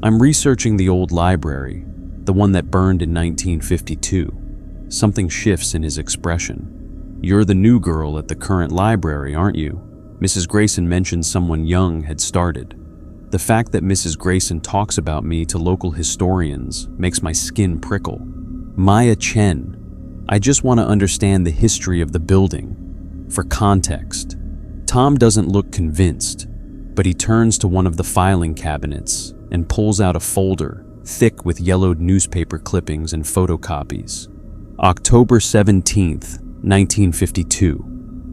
"I'm researching the old library, the one that burned in 1952. Something shifts in his expression. "You're the new girl at the current library, aren't you? Mrs. Grayson mentioned someone young had started." The fact that Mrs. Grayson talks about me to local historians makes my skin prickle. Maya Chen. I just want to understand the history of the building. For context. Tom doesn't look convinced, but he turns to one of the filing cabinets and pulls out a folder thick with yellowed newspaper clippings and photocopies. October 17th, 1952.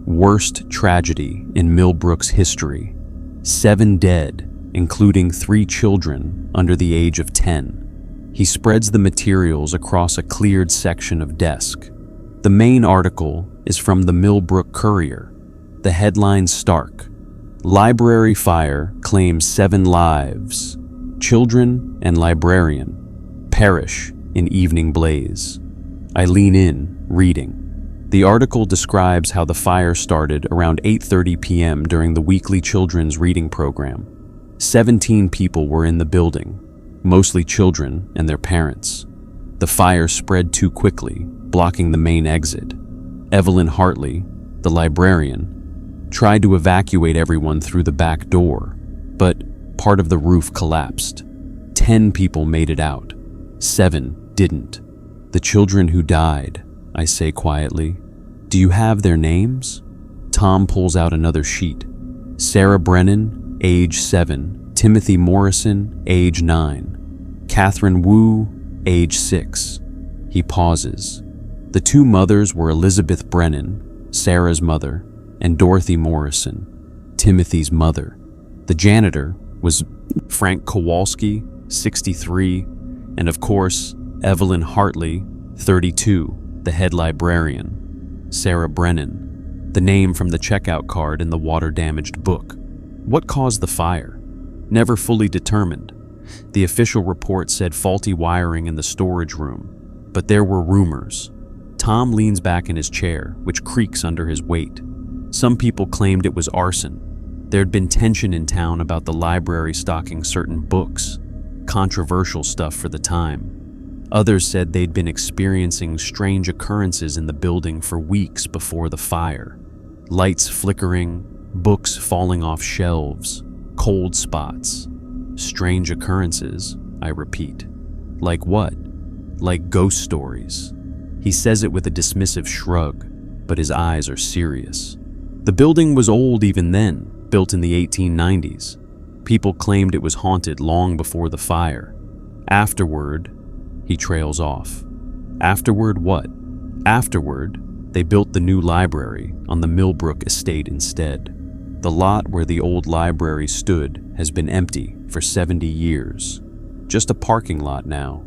Worst tragedy in Millbrook's history. 7 dead, including 3 children under the age of 10. He spreads the materials across a cleared section of desk. The main article is from the Millbrook Courier. The headline's stark. "Library fire claims 7 lives. Children and librarian perish in evening blaze." I lean in, reading. The article describes how the fire started around 8:30 p.m. during the weekly children's reading program. 17 people were in the building, mostly children and their parents. The fire spread too quickly, blocking the main exit. Evelyn Hartley, the librarian, tried to evacuate everyone through the back door, but part of the roof collapsed. 10 people made it out. 7 didn't. "The children who died," I say quietly. "Do you have their names?" Tom pulls out another sheet. "Sarah Brennan, age 7. Timothy Morrison, age 9. Catherine Wu, age 6. He pauses. The 2 mothers were Elizabeth Brennan, Sarah's mother, and Dorothy Morrison, Timothy's mother. The janitor was Frank Kowalski, 63, and of course, Evelyn Hartley, 32, the head librarian. Sarah Brennan, the name from the checkout card in the water-damaged book. What caused the fire? Never fully determined. The official report said faulty wiring in the storage room, but there were rumors. Tom leans back in his chair, which creaks under his weight. Some people claimed it was arson. There'd been tension in town about the library stocking certain books, controversial stuff for the time. Others said they'd been experiencing strange occurrences in the building for weeks before the fire. Lights flickering, books falling off shelves, cold spots. Strange occurrences, I repeat. Like what? Like ghost stories. He says it with a dismissive shrug, but his eyes are serious. The building was old even then, built in the 1890s. People claimed it was haunted long before the fire. Afterward, he trails off. Afterward what? Afterward, they built the new library on the Millbrook estate instead. The lot where the old library stood has been empty for 70 years. Just a parking lot now.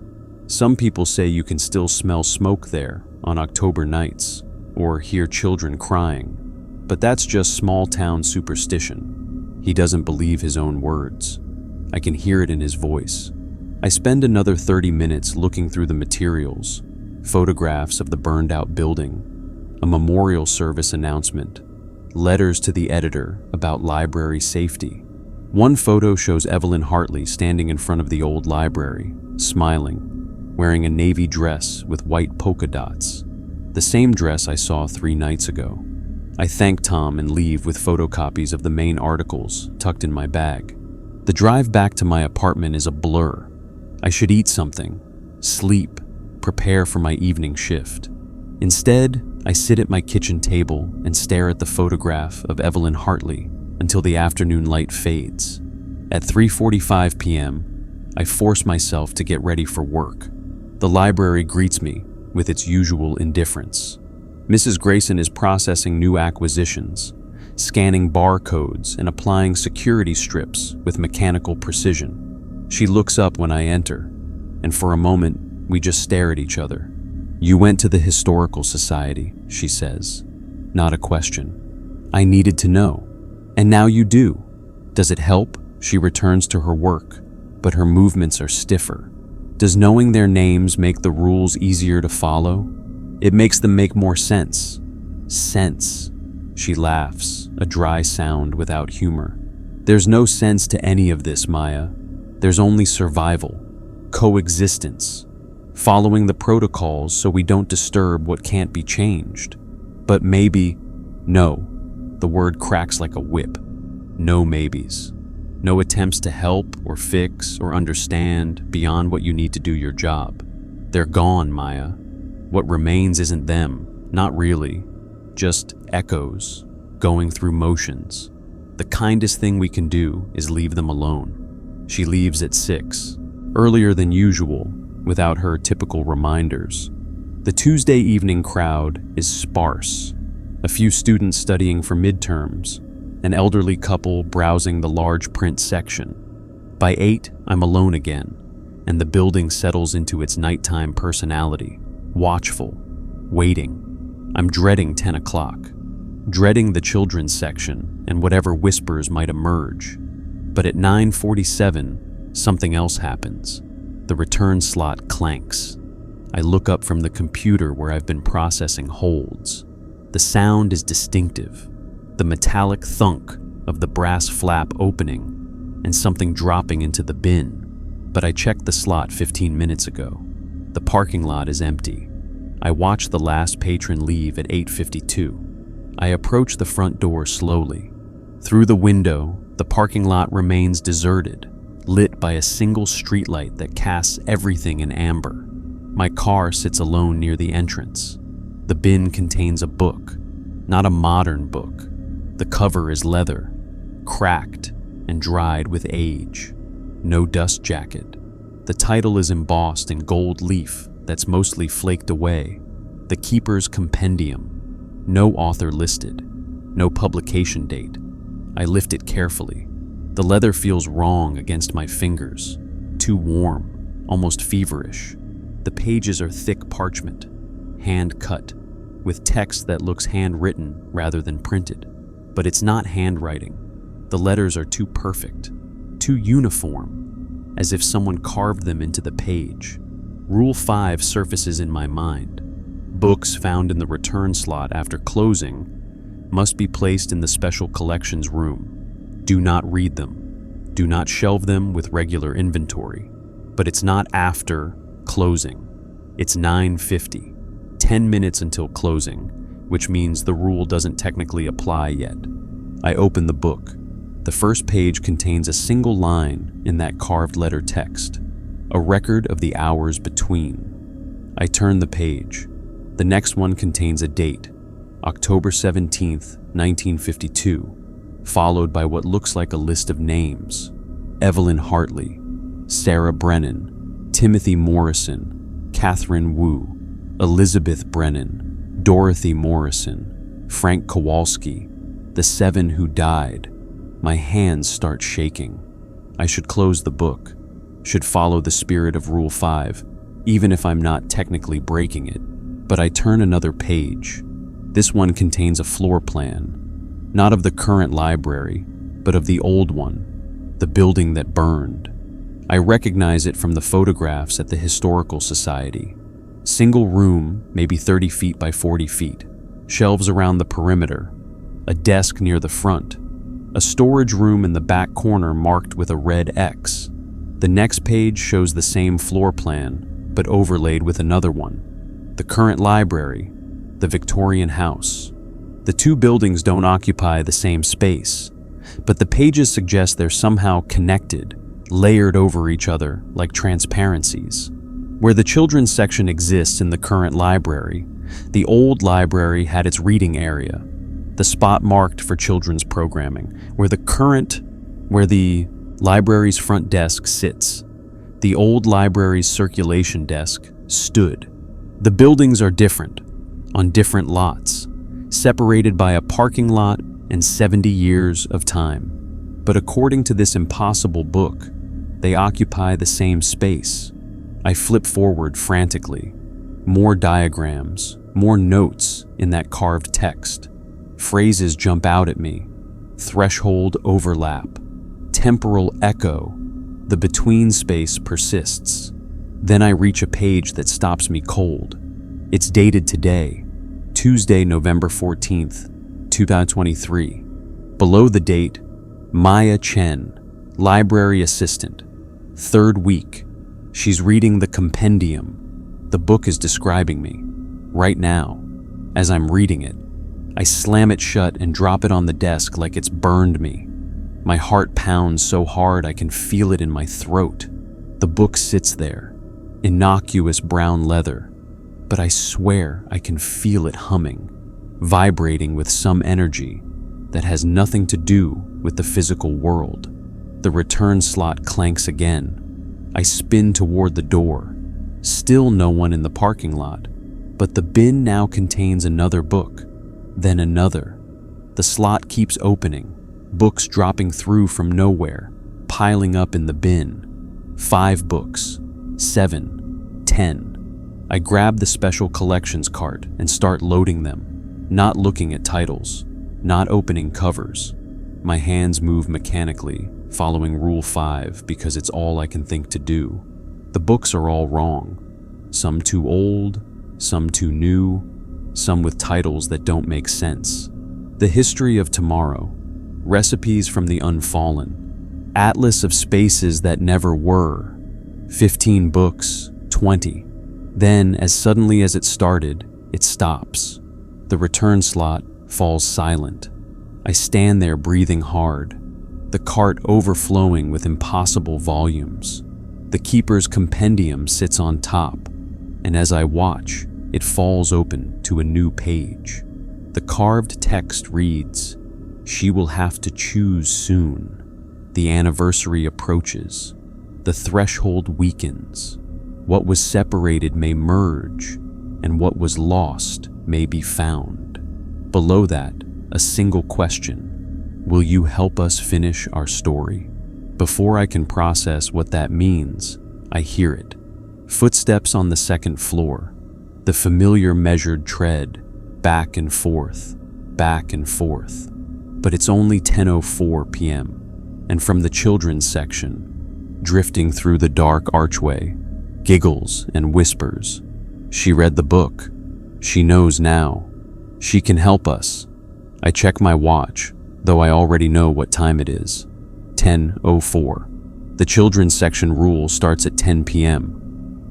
Some people say you can still smell smoke there on October nights or hear children crying, but that's just small-town superstition. He doesn't believe his own words. I can hear it in his voice. I spend another 30 minutes looking through the materials, photographs of the burned-out building, a memorial service announcement, letters to the editor about library safety. One photo shows Evelyn Hartley standing in front of the old library, smiling, wearing a navy dress with white polka dots, the same dress I saw 3 nights ago. I thank Tom and leave with photocopies of the main articles tucked in my bag. The drive back to my apartment is a blur. I should eat something, sleep, prepare for my evening shift. Instead, I sit at my kitchen table and stare at the photograph of Evelyn Hartley until the afternoon light fades. At 3:45 p.m., I force myself to get ready for work. The library greets me with its usual indifference. Mrs. Grayson is processing new acquisitions, scanning barcodes and applying security strips with mechanical precision. She looks up when I enter, and for a moment, we just stare at each other. "You went to the Historical Society," she says. Not a question. I needed to know. "And now you do. Does it help?" She returns to her work, but her movements are stiffer. "Does knowing their names make the rules easier to follow?" "It makes them make more sense." "Sense." She laughs, a dry sound without humor. "There's no sense to any of this, Maya. There's only survival, coexistence, following the protocols so we don't disturb what can't be changed. But maybe, no." The word cracks like a whip. No maybes. No attempts to help or fix or understand beyond what you need to do your job. They're gone, Maya. What remains isn't them, not really. Just echoes, going through motions. The kindest thing we can do is leave them alone. She leaves at 6, earlier than usual, without her typical reminders. The Tuesday evening crowd is sparse. A few students studying for midterms, an elderly couple browsing the large print section. By 8, I'm alone again, and the building settles into its nighttime personality, watchful, waiting. I'm dreading 10 o'clock, dreading the children's section and whatever whispers might emerge. But at 9:47, something else happens. The return slot clanks. I look up from the computer where I've been processing holds. The sound is distinctive, the metallic thunk of the brass flap opening and something dropping into the bin. But I checked the slot 15 minutes ago. The parking lot is empty. I watch the last patron leave at 8:52. I approach the front door slowly. Through the window, the parking lot remains deserted, lit by a single streetlight that casts everything in amber. My car sits alone near the entrance. The bin contains a book, not a modern book. The cover is leather, cracked and dried with age. No dust jacket. The title is embossed in gold leaf that's mostly flaked away. The Keeper's Compendium. No author listed. No publication date. I lift it carefully. The leather feels wrong against my fingers. Too warm, almost feverish. The pages are thick parchment, hand-cut, with text that looks handwritten rather than printed. But it's not handwriting. The letters are too perfect, too uniform, as if someone carved them into the page. Rule 5 surfaces in my mind. Books found in the return slot after closing must be placed in the special collections room. Do not read them. Do not shelve them with regular inventory. But it's not after closing. It's 9:50, 10 minutes until closing, which means the rule doesn't technically apply yet. I open the book. The first page contains a single line in that carved letter text, a record of the hours between. I turn the page. The next one contains a date, October 17th, 1952, followed by what looks like a list of names. Evelyn Hartley, Sarah Brennan, Timothy Morrison, Catherine Wu, Elizabeth Brennan, Dorothy Morrison, Frank Kowalski, the 7 who died. My hands start shaking. I should close the book, should follow the spirit of Rule 5, even if I'm not technically breaking it. But I turn another page. This one contains a floor plan, not of the current library, but of the old one, the building that burned. I recognize it from the photographs at the Historical Society. Single room, maybe 30 feet by 40 feet, shelves around the perimeter, a desk near the front, a storage room in the back corner marked with a red X. The next page shows the same floor plan, but overlaid with another one. The current library, the Victorian house. The two buildings don't occupy the same space, but the pages suggest they're somehow connected, layered over each other like transparencies. Where the children's section exists in the current library, the old library had its reading area, the spot marked for children's programming, where the library's front desk sits. The old library's circulation desk stood. The buildings are different, on different lots, separated by a parking lot and 70 years of time. But according to this impossible book, they occupy the same space. I flip forward frantically. More diagrams, more notes in that carved text. Phrases jump out at me. Threshold overlap. Temporal echo. The between space persists. Then I reach a page that stops me cold. It's dated today, Tuesday, November 14th, 2023. Below the date, Maya Chen, library assistant, 3rd week. She's reading the compendium. The book is describing me. Right now, as I'm reading it, I slam it shut and drop it on the desk like it's burned me. My heart pounds so hard I can feel it in my throat. The book sits there, innocuous brown leather, but I swear I can feel it humming, vibrating with some energy that has nothing to do with the physical world. The return slot clanks again. I spin toward the door. Still no one in the parking lot, but the bin now contains another book, then another. The slot keeps opening, books dropping through from nowhere, piling up in the bin. 5 books, 7, 10. I grab the special collections cart and start loading them, not looking at titles, not opening covers. My hands move mechanically, following Rule 5 because it's all I can think to do. The books are all wrong. Some too old, some too new, some with titles that don't make sense. The History of Tomorrow, Recipes from the Unfallen, Atlas of Spaces That Never Were, 15 books, 20. Then, as suddenly as it started, it stops. The return slot falls silent. I stand there breathing hard, the cart overflowing with impossible volumes. The keeper's compendium sits on top, and as I watch, it falls open to a new page. The carved text reads, "She will have to choose soon. The anniversary approaches. The threshold weakens. What was separated may merge, and what was lost may be found." Below that, a single question. Will you help us finish our story? Before I can process what that means, I hear it. Footsteps on the 2nd floor. The familiar measured tread, back and forth, back and forth. But it's only 10:04 p.m., and from the children's section, drifting through the dark archway, giggles and whispers. She read the book. She knows now. She can help us. I check my watch, though I already know what time it is. 10:04. The children's section rule starts at 10 p.m.,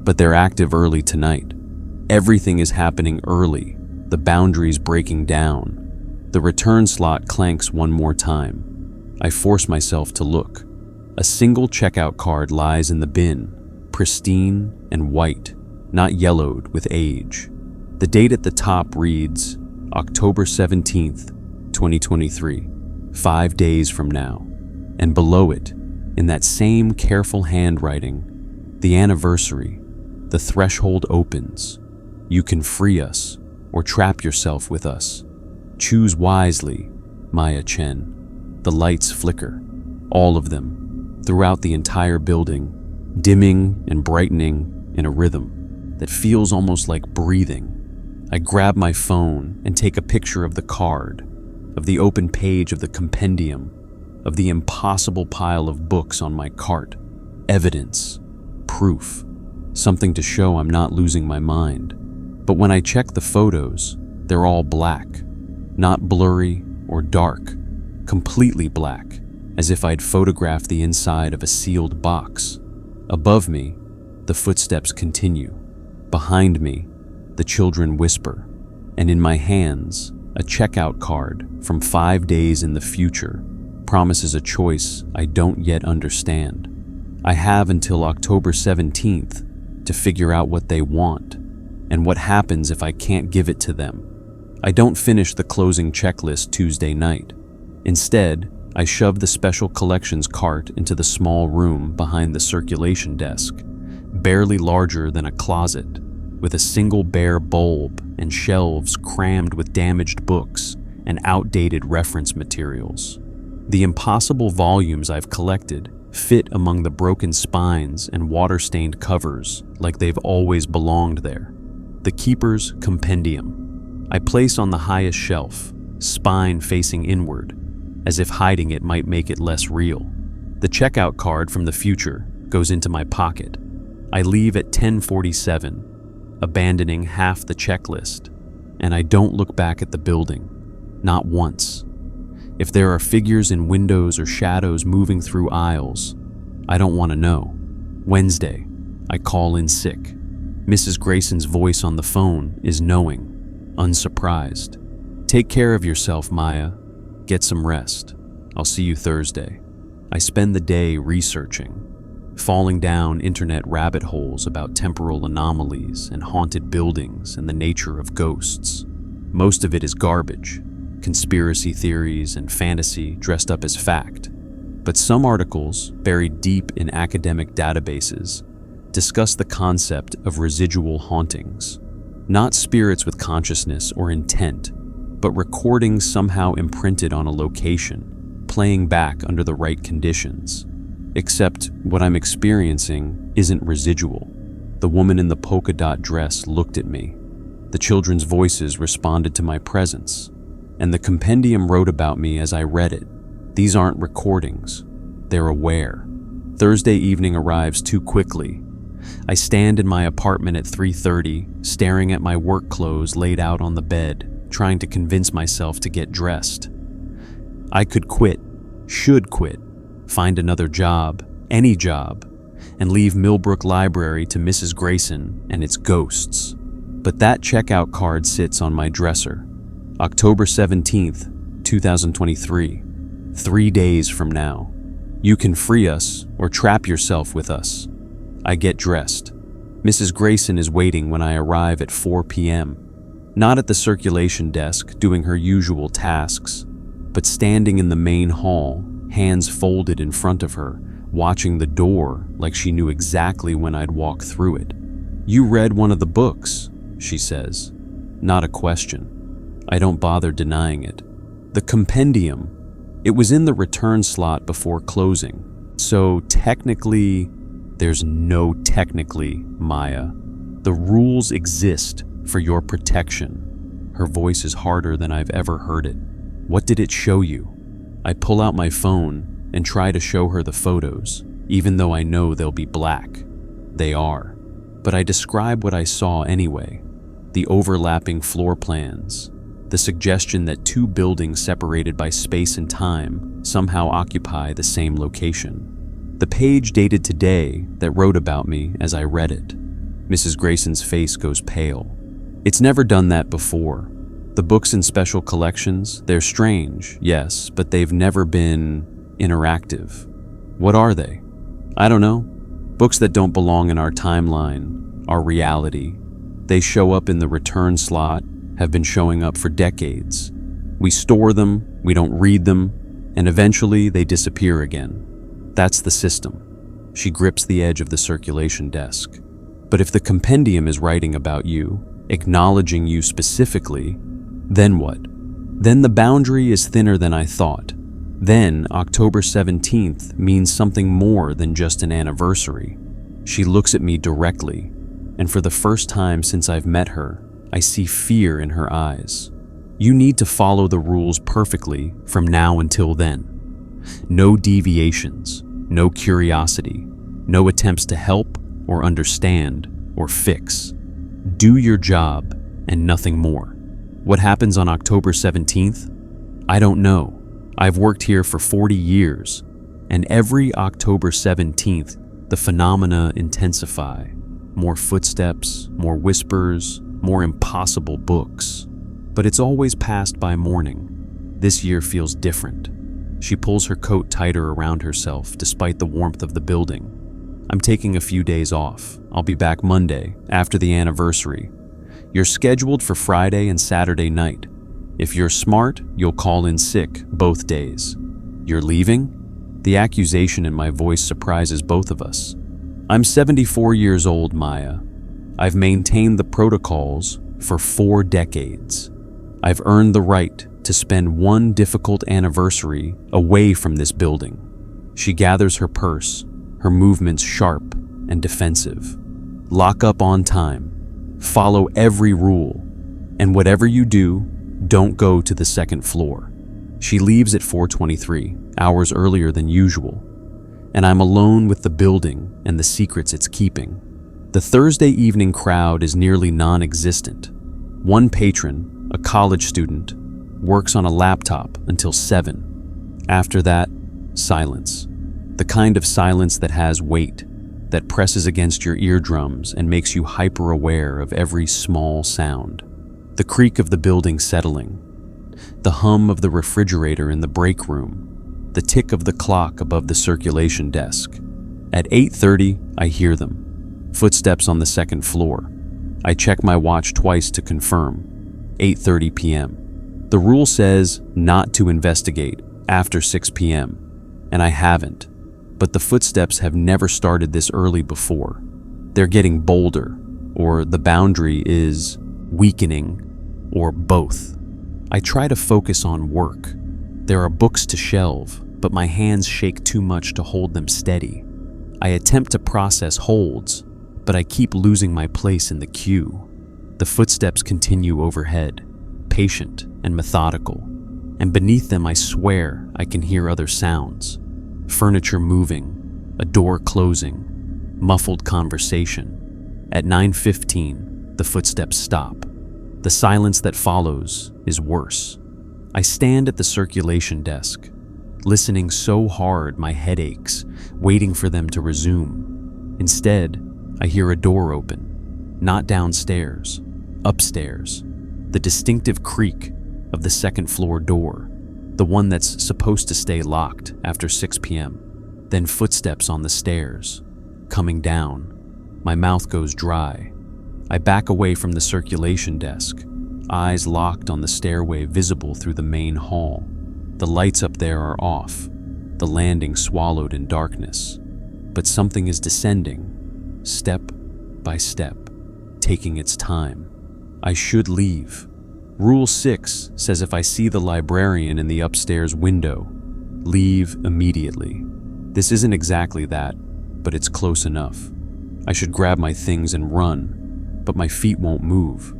but they're active early tonight. Everything is happening early, the boundaries breaking down. The return slot clanks one more time. I force myself to look. A single checkout card lies in the bin, pristine and white, not yellowed with age. The date at the top reads October 17th, 2023, 5 days from now. And below it, in that same careful handwriting, the anniversary, the threshold opens. You can free us or trap yourself with us. Choose wisely, Maya Chen. The lights flicker, all of them, throughout the entire building, dimming and brightening in a rhythm. that feels almost like breathing. I grab my phone and take a picture of the card, of the open page of the compendium, of the impossible pile of books on my cart. Evidence, proof, something to show I'm not losing my mind. But when I check the photos, they're all black, not blurry or dark, completely black, as if I'd photographed the inside of a sealed box. Above me, the footsteps continue. Behind me, the children whisper, and in my hands, a checkout card from 5 days in the future promises a choice I don't yet understand. I have until October 17th to figure out what they want and what happens if I can't give it to them. I don't finish the closing checklist Tuesday night. Instead, I shove the special collections cart into the small room behind the circulation desk, barely larger than a closet, with a single bare bulb and shelves crammed with damaged books and outdated reference materials. The impossible volumes I've collected fit among the broken spines and water-stained covers like they've always belonged there. The Keeper's Compendium. I place on the highest shelf, spine facing inward, as if hiding it might make it less real. The checkout card from the future goes into my pocket. I leave at 10:47, abandoning half the checklist, and I don't look back at the building, not once. If there are figures in windows or shadows moving through aisles, I don't want to know. Wednesday, I call in sick. Mrs. Grayson's voice on the phone is knowing, unsurprised. Take care of yourself, Maya. Get some rest. I'll see you Thursday. I spend the day researching, falling down internet rabbit holes about temporal anomalies and haunted buildings and the nature of ghosts. Most of it is garbage, conspiracy theories and fantasy dressed up as fact. But some articles, buried deep in academic databases, discuss the concept of residual hauntings. Not spirits with consciousness or intent, but recordings somehow imprinted on a location, playing back under the right conditions. Except what I'm experiencing isn't residual. The woman in the polka dot dress looked at me. The children's voices responded to my presence, and the compendium wrote about me as I read it. These aren't recordings. They're aware. Thursday evening arrives too quickly. I stand in my apartment at 3:30, staring at my work clothes laid out on the bed, trying to convince myself to get dressed. I could quit, should quit, find another job, any job, and leave Millbrook Library to Mrs. Grayson and its ghosts. But that checkout card sits on my dresser. October 17th, 2023, 3 days from now. You can free us or trap yourself with us. I get dressed. Mrs. Grayson is waiting when I arrive at 4 p.m. Not at the circulation desk doing her usual tasks, but standing in the main hall, hands folded in front of her, watching the door like she knew exactly when I'd walk through it. You read one of the books, she says. Not a question. I don't bother denying it. The compendium, it was in the return slot before closing, so technically, there's no technically, Maya. The rules exist for your protection. Her voice is harder than I've ever heard it. What did it show you? I pull out my phone and try to show her the photos, even though I know they'll be black. They are. But I describe what I saw anyway. The overlapping floor plans, the suggestion that two buildings separated by space and time somehow occupy the same location. The page dated today that wrote about me as I read it. Mrs. Grayson's face goes pale. It's never done that before. The books in special collections, they're strange, yes, but they've never been interactive. What are they? I don't know. Books that don't belong in our timeline, our reality. They show up in the return slot, have been showing up for decades. We store them, we don't read them, and eventually they disappear again. That's the system. She grips the edge of the circulation desk. But if the compendium is writing about you, acknowledging you specifically, then what? Then the boundary is thinner than I thought. Then October 17th means something more than just an anniversary. She looks at me directly. and for the first time since I've met her, I see fear in her eyes. You need to follow the rules perfectly from now until then. No deviations, no curiosity, no attempts to help or understand or fix. Do your job and nothing more. What happens on October 17th? I don't know. I've worked here for 40 years, and every October 17th, the phenomena intensify. More footsteps, more whispers, more impossible books. But it's always passed by morning. This year feels different. She pulls her coat tighter around herself despite the warmth of the building. I'm taking a few days off. I'll be back Monday, after the anniversary. You're scheduled for Friday and Saturday night. If you're smart, you'll call in sick both days. You're leaving? The accusation in my voice surprises both of us. I'm 74 years old, Maya. I've maintained the protocols for 4 decades. I've earned the right to spend one difficult anniversary away from this building. She gathers her purse, her movements sharp and defensive. Lock up on time. Follow every rule. And whatever you do, don't go to the second floor. She leaves at 4:23, hours earlier than usual. And I'm alone with the building and the secrets it's keeping. The Thursday evening crowd is nearly non-existent. One patron, a college student, works on a laptop until 7. After that, silence. The kind of silence that has weight, that presses against your eardrums and makes you hyper-aware of every small sound. The creak of the building settling, the hum of the refrigerator in the break room, the tick of the clock above the circulation desk. At 8:30, I hear them. Footsteps on the second floor. I check my watch twice to confirm. 8:30 p.m. The rule says not to investigate after 6 p.m., and I haven't. But the footsteps have never started this early before. They're getting bolder, or the boundary is weakening, or both. I try to focus on work. There are books to shelve, but my hands shake too much to hold them steady. I attempt to process holds, but I keep losing my place in the queue. The footsteps continue overhead, patient and methodical, and beneath them I swear I can hear other sounds. Furniture moving, a door closing, muffled conversation. At 9:15, the footsteps stop. The silence that follows is worse. I stand at the circulation desk, listening so hard my head aches, waiting for them to resume. Instead, I hear a door open, not downstairs, upstairs. The distinctive creak of the second floor door, the one that's supposed to stay locked after 6 p.m. Then footsteps on the stairs, coming down. My mouth goes dry. I back away from the circulation desk, eyes locked on the stairway visible through the main hall. The lights up there are off, the landing swallowed in darkness. But something is descending, step by step, taking its time. I should leave. Rule 6 says if I see the librarian in the upstairs window, leave immediately. This isn't exactly that, but it's close enough. I should grab my things and run, but my feet won't move.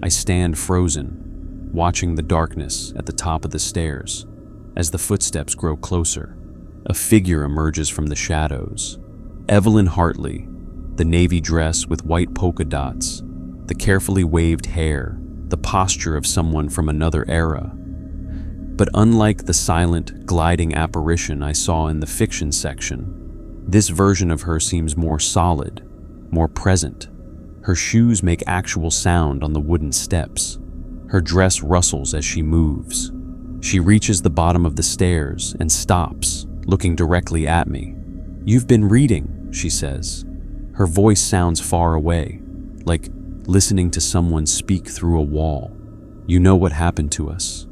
I stand frozen, watching the darkness at the top of the stairs. As the footsteps grow closer, a figure emerges from the shadows. Evelyn Hartley, the navy dress with white polka dots, the carefully waved hair, the posture of someone from another era. But unlike the silent, gliding apparition I saw in the fiction section, this version of her seems more solid, more present. Her shoes make actual sound on the wooden steps. Her dress rustles as she moves. She reaches the bottom of the stairs and stops, looking directly at me. "You've been reading," she says. Her voice sounds far away, like listening to someone speak through a wall. "You know what happened to us."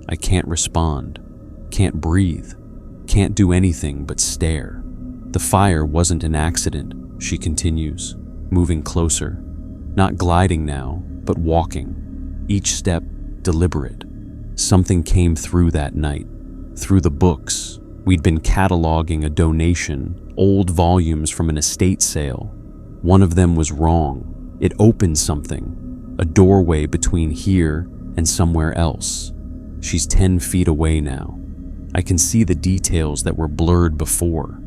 I can't respond, can't breathe, can't do anything but stare. "The fire wasn't an accident," she continues, moving closer, not gliding now, but walking, each step deliberate. Something came through that night, through the books. We'd been cataloging a donation, old volumes from an estate sale. One of them was wrong. It opened something, a doorway between here and somewhere else. She's 10 feet away now. I can see the details that were blurred before.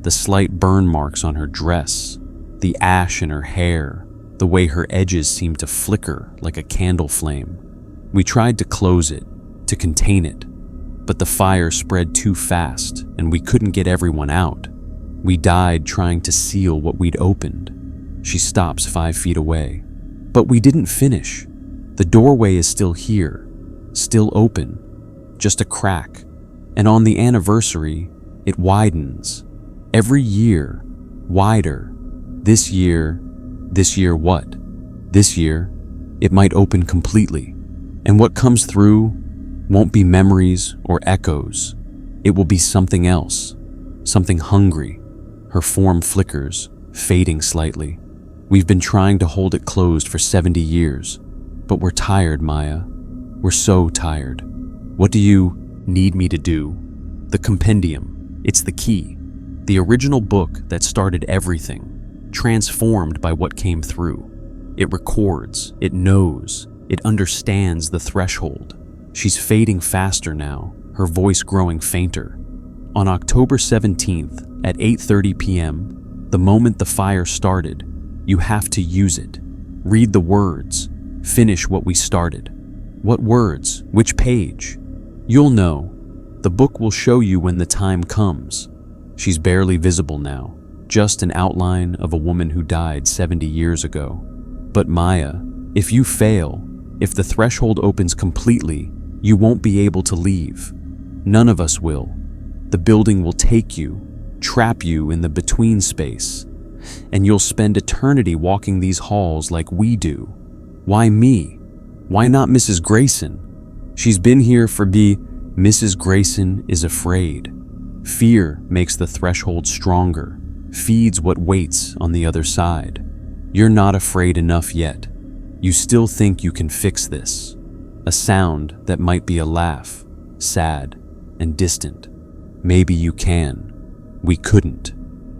The slight burn marks on her dress, the ash in her hair, the way her edges seemed to flicker like a candle flame. We tried to close it, to contain it, but the fire spread too fast and we couldn't get everyone out. We died trying to seal what we'd opened. She stops 5 feet away. But we didn't finish. The doorway is still here, still open, just a crack. And on the anniversary, it widens. Every year, wider. This year what? This year, it might open completely. And what comes through won't be memories or echoes. It will be something else, something hungry. Her form flickers, fading slightly. We've been trying to hold it closed for 70 years, but we're tired, Maya. We're so tired. What do you need me to do? The compendium. It's the key. The original book that started everything, transformed by what came through. It records, it knows, it understands the threshold. She's fading faster now, her voice growing fainter. On October 17th at 8:30 p.m., the moment the fire started, you have to use it. Read the words. Finish what we started. What words? Which page? You'll know. The book will show you when the time comes. She's barely visible now, just an outline of a woman who died 70 years ago. But Maya, if you fail, if the threshold opens completely, you won't be able to leave. None of us will. The building will take you, trap you in the between space, and you'll spend eternity walking these halls like we do. Why me? Why not Mrs. Grayson? She's been here for Mrs. Grayson is afraid. Fear makes the threshold stronger, feeds what waits on the other side. You're not afraid enough yet. You still think you can fix this. A sound that might be a laugh, sad and distant. Maybe you can. We couldn't.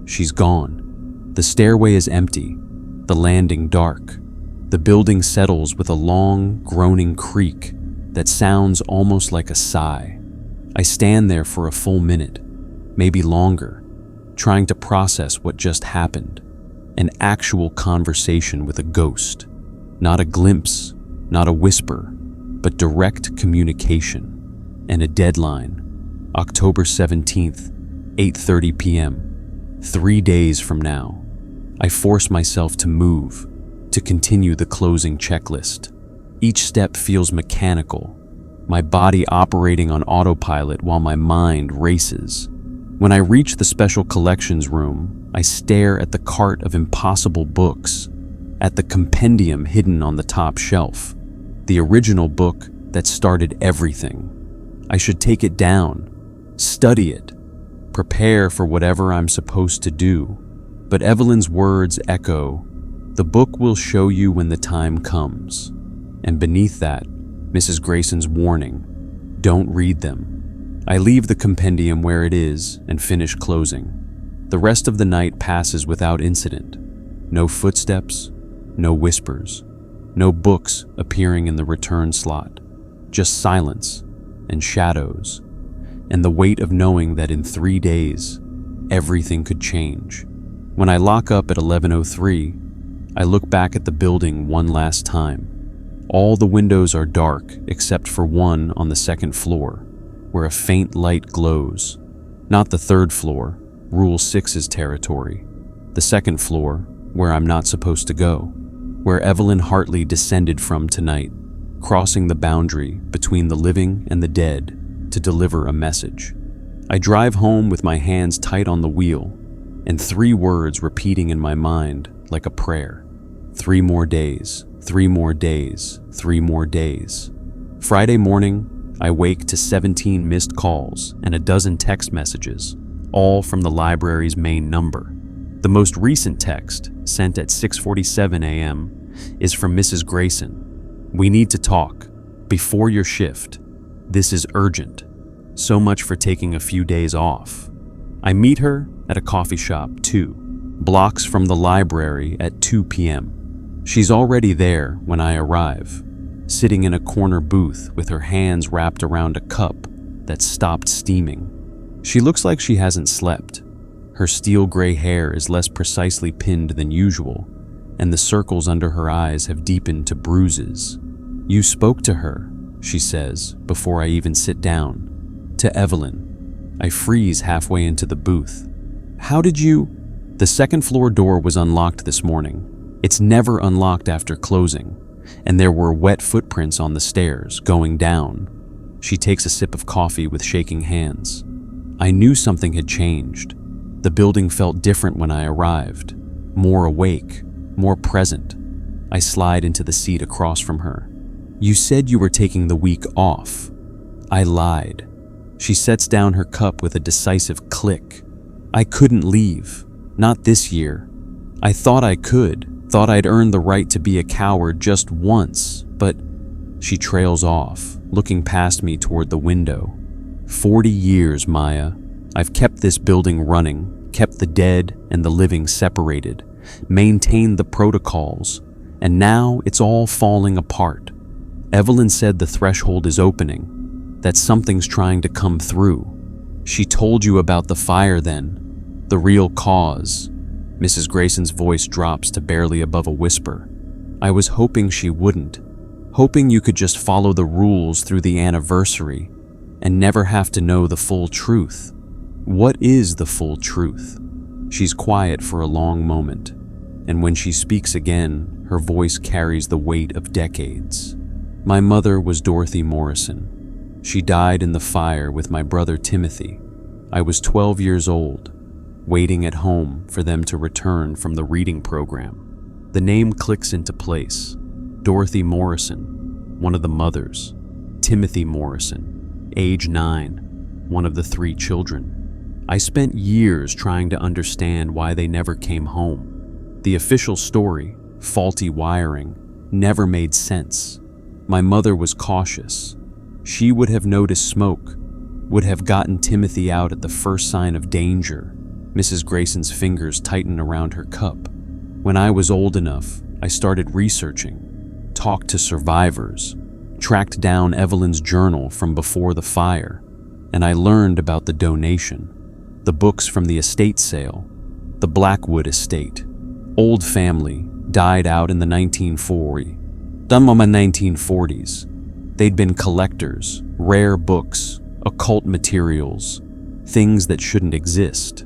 She's gone. The stairway is empty, the landing dark. The building settles with a long, groaning creak that sounds almost like a sigh. I stand there for a full minute, maybe longer, trying to process what just happened. An actual conversation with a ghost. Not a glimpse, not a whisper, but direct communication. And a deadline. October 17th, 8:30 p.m. 3 days from now. I force myself to move, to continue the closing checklist. Each step feels mechanical, my body operating on autopilot while my mind races. When I reach the special collections room, I stare at the cart of impossible books, at the compendium hidden on the top shelf, the original book that started everything. I should take it down, study it, prepare for whatever I'm supposed to do. But Evelyn's words echo, "The book will show you when the time comes." And beneath that, Mrs. Grayson's warning, "Don't read them." I leave the compendium where it is and finish closing. The rest of the night passes without incident. No footsteps, no whispers, no books appearing in the return slot, just silence and shadows, and the weight of knowing that in 3 days, everything could change. When I lock up at 11:03, I look back at the building one last time. All the windows are dark except for one on the second floor, where a faint light glows. Not the third floor, Rule 6's territory. The second floor, where I'm not supposed to go, where Evelyn Hartley descended from tonight, crossing the boundary between the living and the dead to deliver a message. I drive home with my hands tight on the wheel and 3 words repeating in my mind like a prayer. 3 more days, 3 more days, 3 more days. Friday morning, I wake to 17 missed calls and a dozen text messages, all from the library's main number. The most recent text, sent at 6:47 a.m., is from Mrs. Grayson. "We need to talk. Before your shift. This is urgent. So much for taking a few days off." I meet her at a coffee shop 2 blocks from the library at 2 p.m. She's already there when I arrive, sitting in a corner booth with her hands wrapped around a cup that stopped steaming. She looks like she hasn't slept. Her steel gray hair is less precisely pinned than usual, and the circles under her eyes have deepened to bruises. "You spoke to her," she says, before I even sit down. "To Evelyn." I freeze halfway into the booth. "How did you—" "The second floor door was unlocked this morning. It's never unlocked after closing, and there were wet footprints on the stairs going down." She takes a sip of coffee with shaking hands. I knew something had changed. The building felt different when I arrived, more awake, more present. I slide into the seat across from her. "You said you were taking the week off." I lied. She sets down her cup with a decisive click. "I couldn't leave. Not this year. I thought I could, thought I'd earned the right to be a coward just once, but—" She trails off, looking past me toward the window. 40 years, Maya. I've kept this building running, kept the dead and the living separated, maintained the protocols, and now it's all falling apart. Evelyn said the threshold is opening, that something's trying to come through. She told you about the fire then, the real cause. Mrs. Grayson's voice drops to barely above a whisper. I was hoping she wouldn't, hoping you could just follow the rules through the anniversary and never have to know the full truth. What is the full truth? She's quiet for a long moment, and when she speaks again, her voice carries the weight of decades. My mother was Dorothy Morrison. She died in the fire with my brother Timothy. I was 12 years old, waiting at home for them to return from the reading program. The name clicks into place. Dorothy Morrison, one of the mothers. Timothy Morrison, age 9, one of the 3 children. I spent years trying to understand why they never came home. The official story, faulty wiring, never made sense. My mother was cautious. She would have noticed smoke, would have gotten Timothy out at the first sign of danger. Mrs. Grayson's fingers tighten around her cup. When I was old enough, I started researching, talked to survivors, tracked down Evelyn's journal from before the fire, and I learned about the donation, the books from the estate sale, the Blackwood estate. Old family, died out in the 1940s. They'd been collectors, rare books, occult materials, things that shouldn't exist.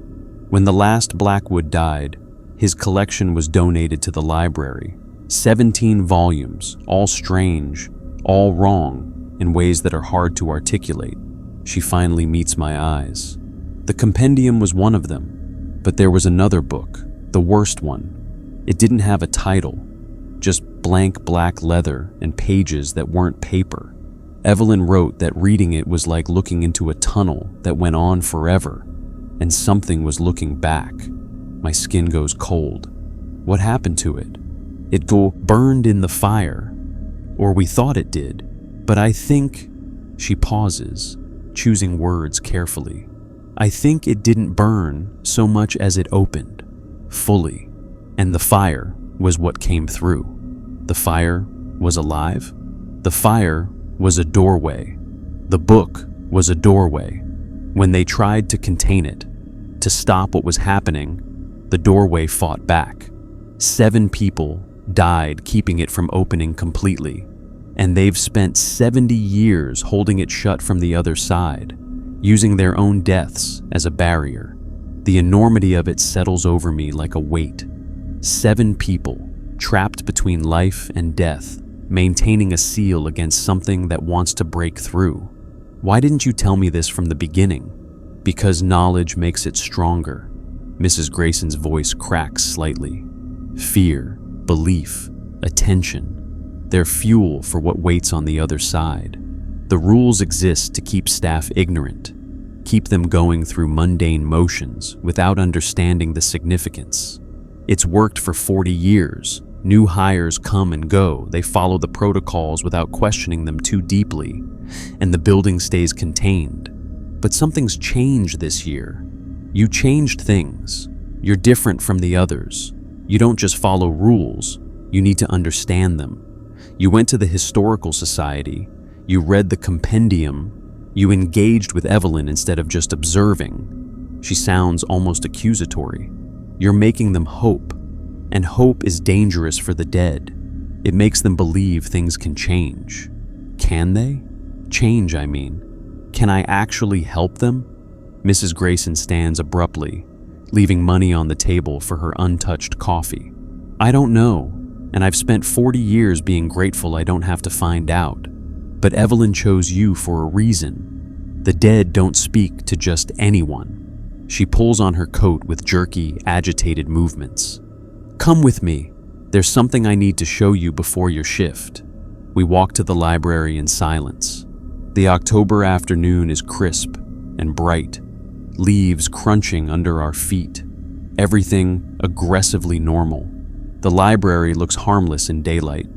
When the last Blackwood died, his collection was donated to the library. 17 volumes, all strange, all wrong, in ways that are hard to articulate. She finally meets my eyes. The compendium was one of them, but there was another book, the worst one. It didn't have a title, just blank black leather and pages that weren't paper. Evelyn wrote that reading it was like looking into a tunnel that went on forever, and something was looking back. My skin goes cold. What happened to it? It burned in the fire, or we thought it did, but I think— She pauses, choosing words carefully. I think it didn't burn so much as it opened, fully, and the fire was what came through. The fire was alive. The fire was a doorway. The book was a doorway. When they tried to contain it, to stop what was happening, the doorway fought back. 7 people died keeping it from opening completely, and they've spent 70 years holding it shut from the other side, using their own deaths as a barrier. The enormity of it settles over me like a weight. 7 people, trapped between life and death, maintaining a seal against something that wants to break through. Why didn't you tell me this from the beginning? Because knowledge makes it stronger. Mrs. Grayson's voice cracks slightly. Fear, belief, attention. They're fuel for what waits on the other side. The rules exist to keep staff ignorant, keep them going through mundane motions without understanding the significance. It's worked for 40 years. New hires come and go. They follow the protocols without questioning them too deeply, and the building stays contained. But something's changed this year. You changed things. You're different from the others. You don't just follow rules. You need to understand them. You went to the Historical Society. You read the compendium. You engaged with Evelyn instead of just observing. She sounds almost accusatory. You're making them hope, and hope is dangerous for the dead. It makes them believe things can change. Can they? Change, I mean. Can I actually help them? Mrs. Grayson stands abruptly, leaving money on the table for her untouched coffee. I don't know, and I've spent 40 years being grateful I don't have to find out. But Evelyn chose you for a reason. The dead don't speak to just anyone. She pulls on her coat with jerky, agitated movements. Come with me. There's something I need to show you before your shift. We walk to the library in silence. The October afternoon is crisp and bright, leaves crunching under our feet. Everything aggressively normal. The library looks harmless in daylight,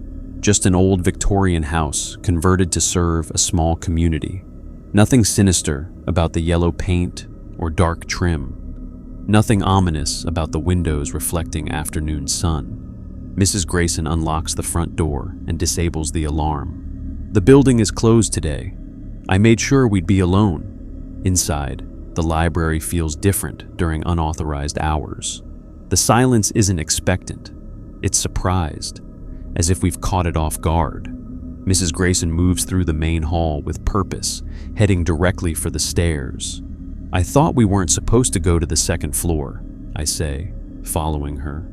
just an old Victorian house converted to serve a small community. Nothing sinister about the yellow paint or dark trim. Nothing ominous about the windows reflecting afternoon sun. Mrs. Grayson unlocks the front door and disables the alarm. The building is closed today. I made sure we'd be alone. Inside, the library feels different during unauthorized hours. The silence isn't expectant. It's surprised, as if we've caught it off guard. Mrs. Grayson moves through the main hall with purpose, heading directly for the stairs. I thought we weren't supposed to go to the second floor, I say, following her.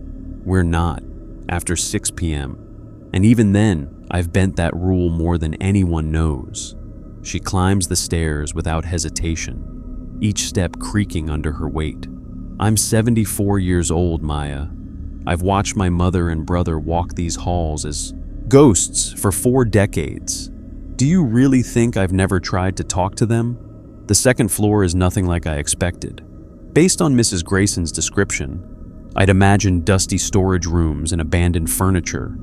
We're not, after 6 p.m. And even then, I've bent that rule more than anyone knows. She climbs the stairs without hesitation, each step creaking under her weight. I'm 74 years old, Maya. I've watched my mother and brother walk these halls as ghosts for 4 decades. Do you really think I've never tried to talk to them? The second floor is nothing like I expected. Based on Mrs. Grayson's description, I'd imagined dusty storage rooms and abandoned furniture.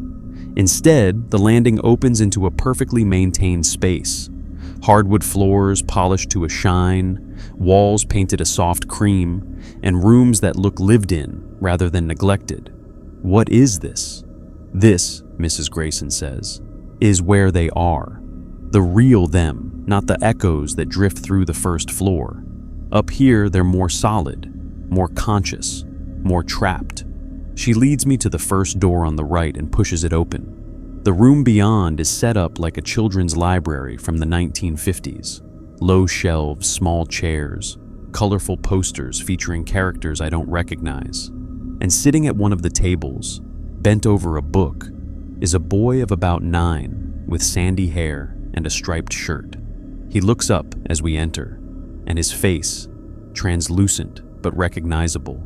Instead, the landing opens into a perfectly maintained space. Hardwood floors polished to a shine, walls painted a soft cream, and rooms that look lived in rather than neglected. What is this? This, Mrs. Grayson says, is where they are. The real them, not the echoes that drift through the first floor. Up here, they're more solid, more conscious, more trapped. She leads me to the first door on the right and pushes it open. The room beyond is set up like a children's library from the 1950s. Low shelves, small chairs, colorful posters featuring characters I don't recognize. And sitting at one of the tables, bent over a book, is a boy of about 9 with sandy hair and a striped shirt. He looks up as we enter, and his face, translucent but recognizable,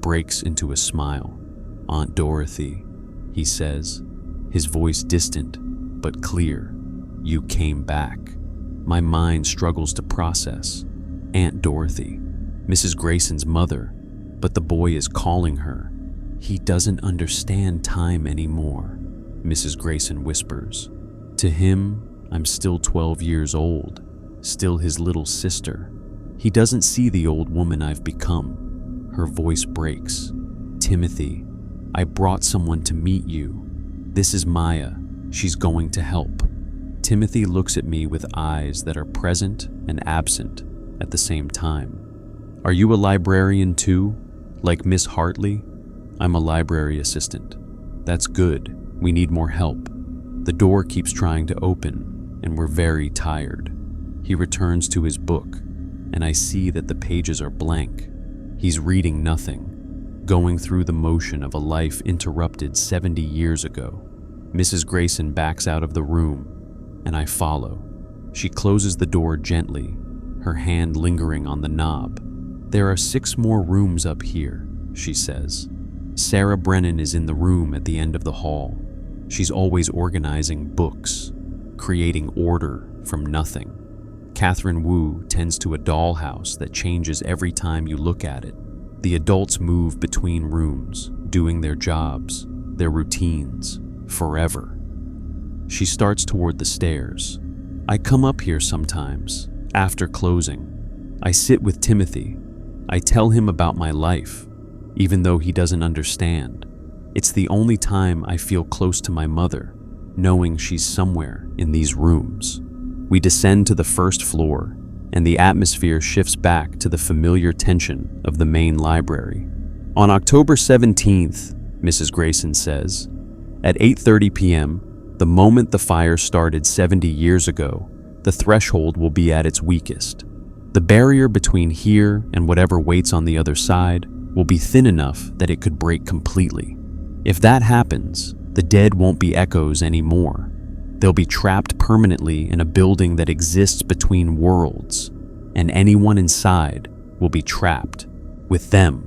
breaks into a smile. Aunt Dorothy, he says, his voice distant but clear. You came back. My mind struggles to process. Aunt Dorothy, Mrs. Grayson's mother, but the boy is calling her. He doesn't understand time anymore, Mrs. Grayson whispers. To him, I'm still 12 years old, still his little sister. He doesn't see the old woman I've become. Her voice breaks. Timothy, I brought someone to meet you. This is Maya. She's going to help. Timothy looks at me with eyes that are present and absent at the same time. Are you a librarian too, like Miss Hartley? I'm a library assistant. That's good. We need more help. The door keeps trying to open, and we're very tired. He returns to his book, and I see that the pages are blank. He's reading nothing, going through the motion of a life interrupted 70 years ago. Mrs. Grayson backs out of the room, and I follow. She closes the door gently, her hand lingering on the knob. There are 6 more rooms up here, she says. Sarah Brennan is in the room at the end of the hall. She's always organizing books, creating order from nothing. Catherine Wu tends to a dollhouse that changes every time you look at it. The adults move between rooms, doing their jobs, their routines, forever. She starts toward the stairs. I come up here sometimes, after closing. I sit with Timothy. I tell him about my life, even though he doesn't understand. It's the only time I feel close to my mother, knowing she's somewhere in these rooms. We descend to the first floor, and the atmosphere shifts back to the familiar tension of the main library. On October 17th, Mrs. Grayson says, at 8:30 p.m., the moment the fire started 70 years ago, the threshold will be at its weakest. The barrier between here and whatever waits on the other side will be thin enough that it could break completely. If that happens, the dead won't be echoes anymore. They'll be trapped permanently in a building that exists between worlds, and anyone inside will be trapped with them.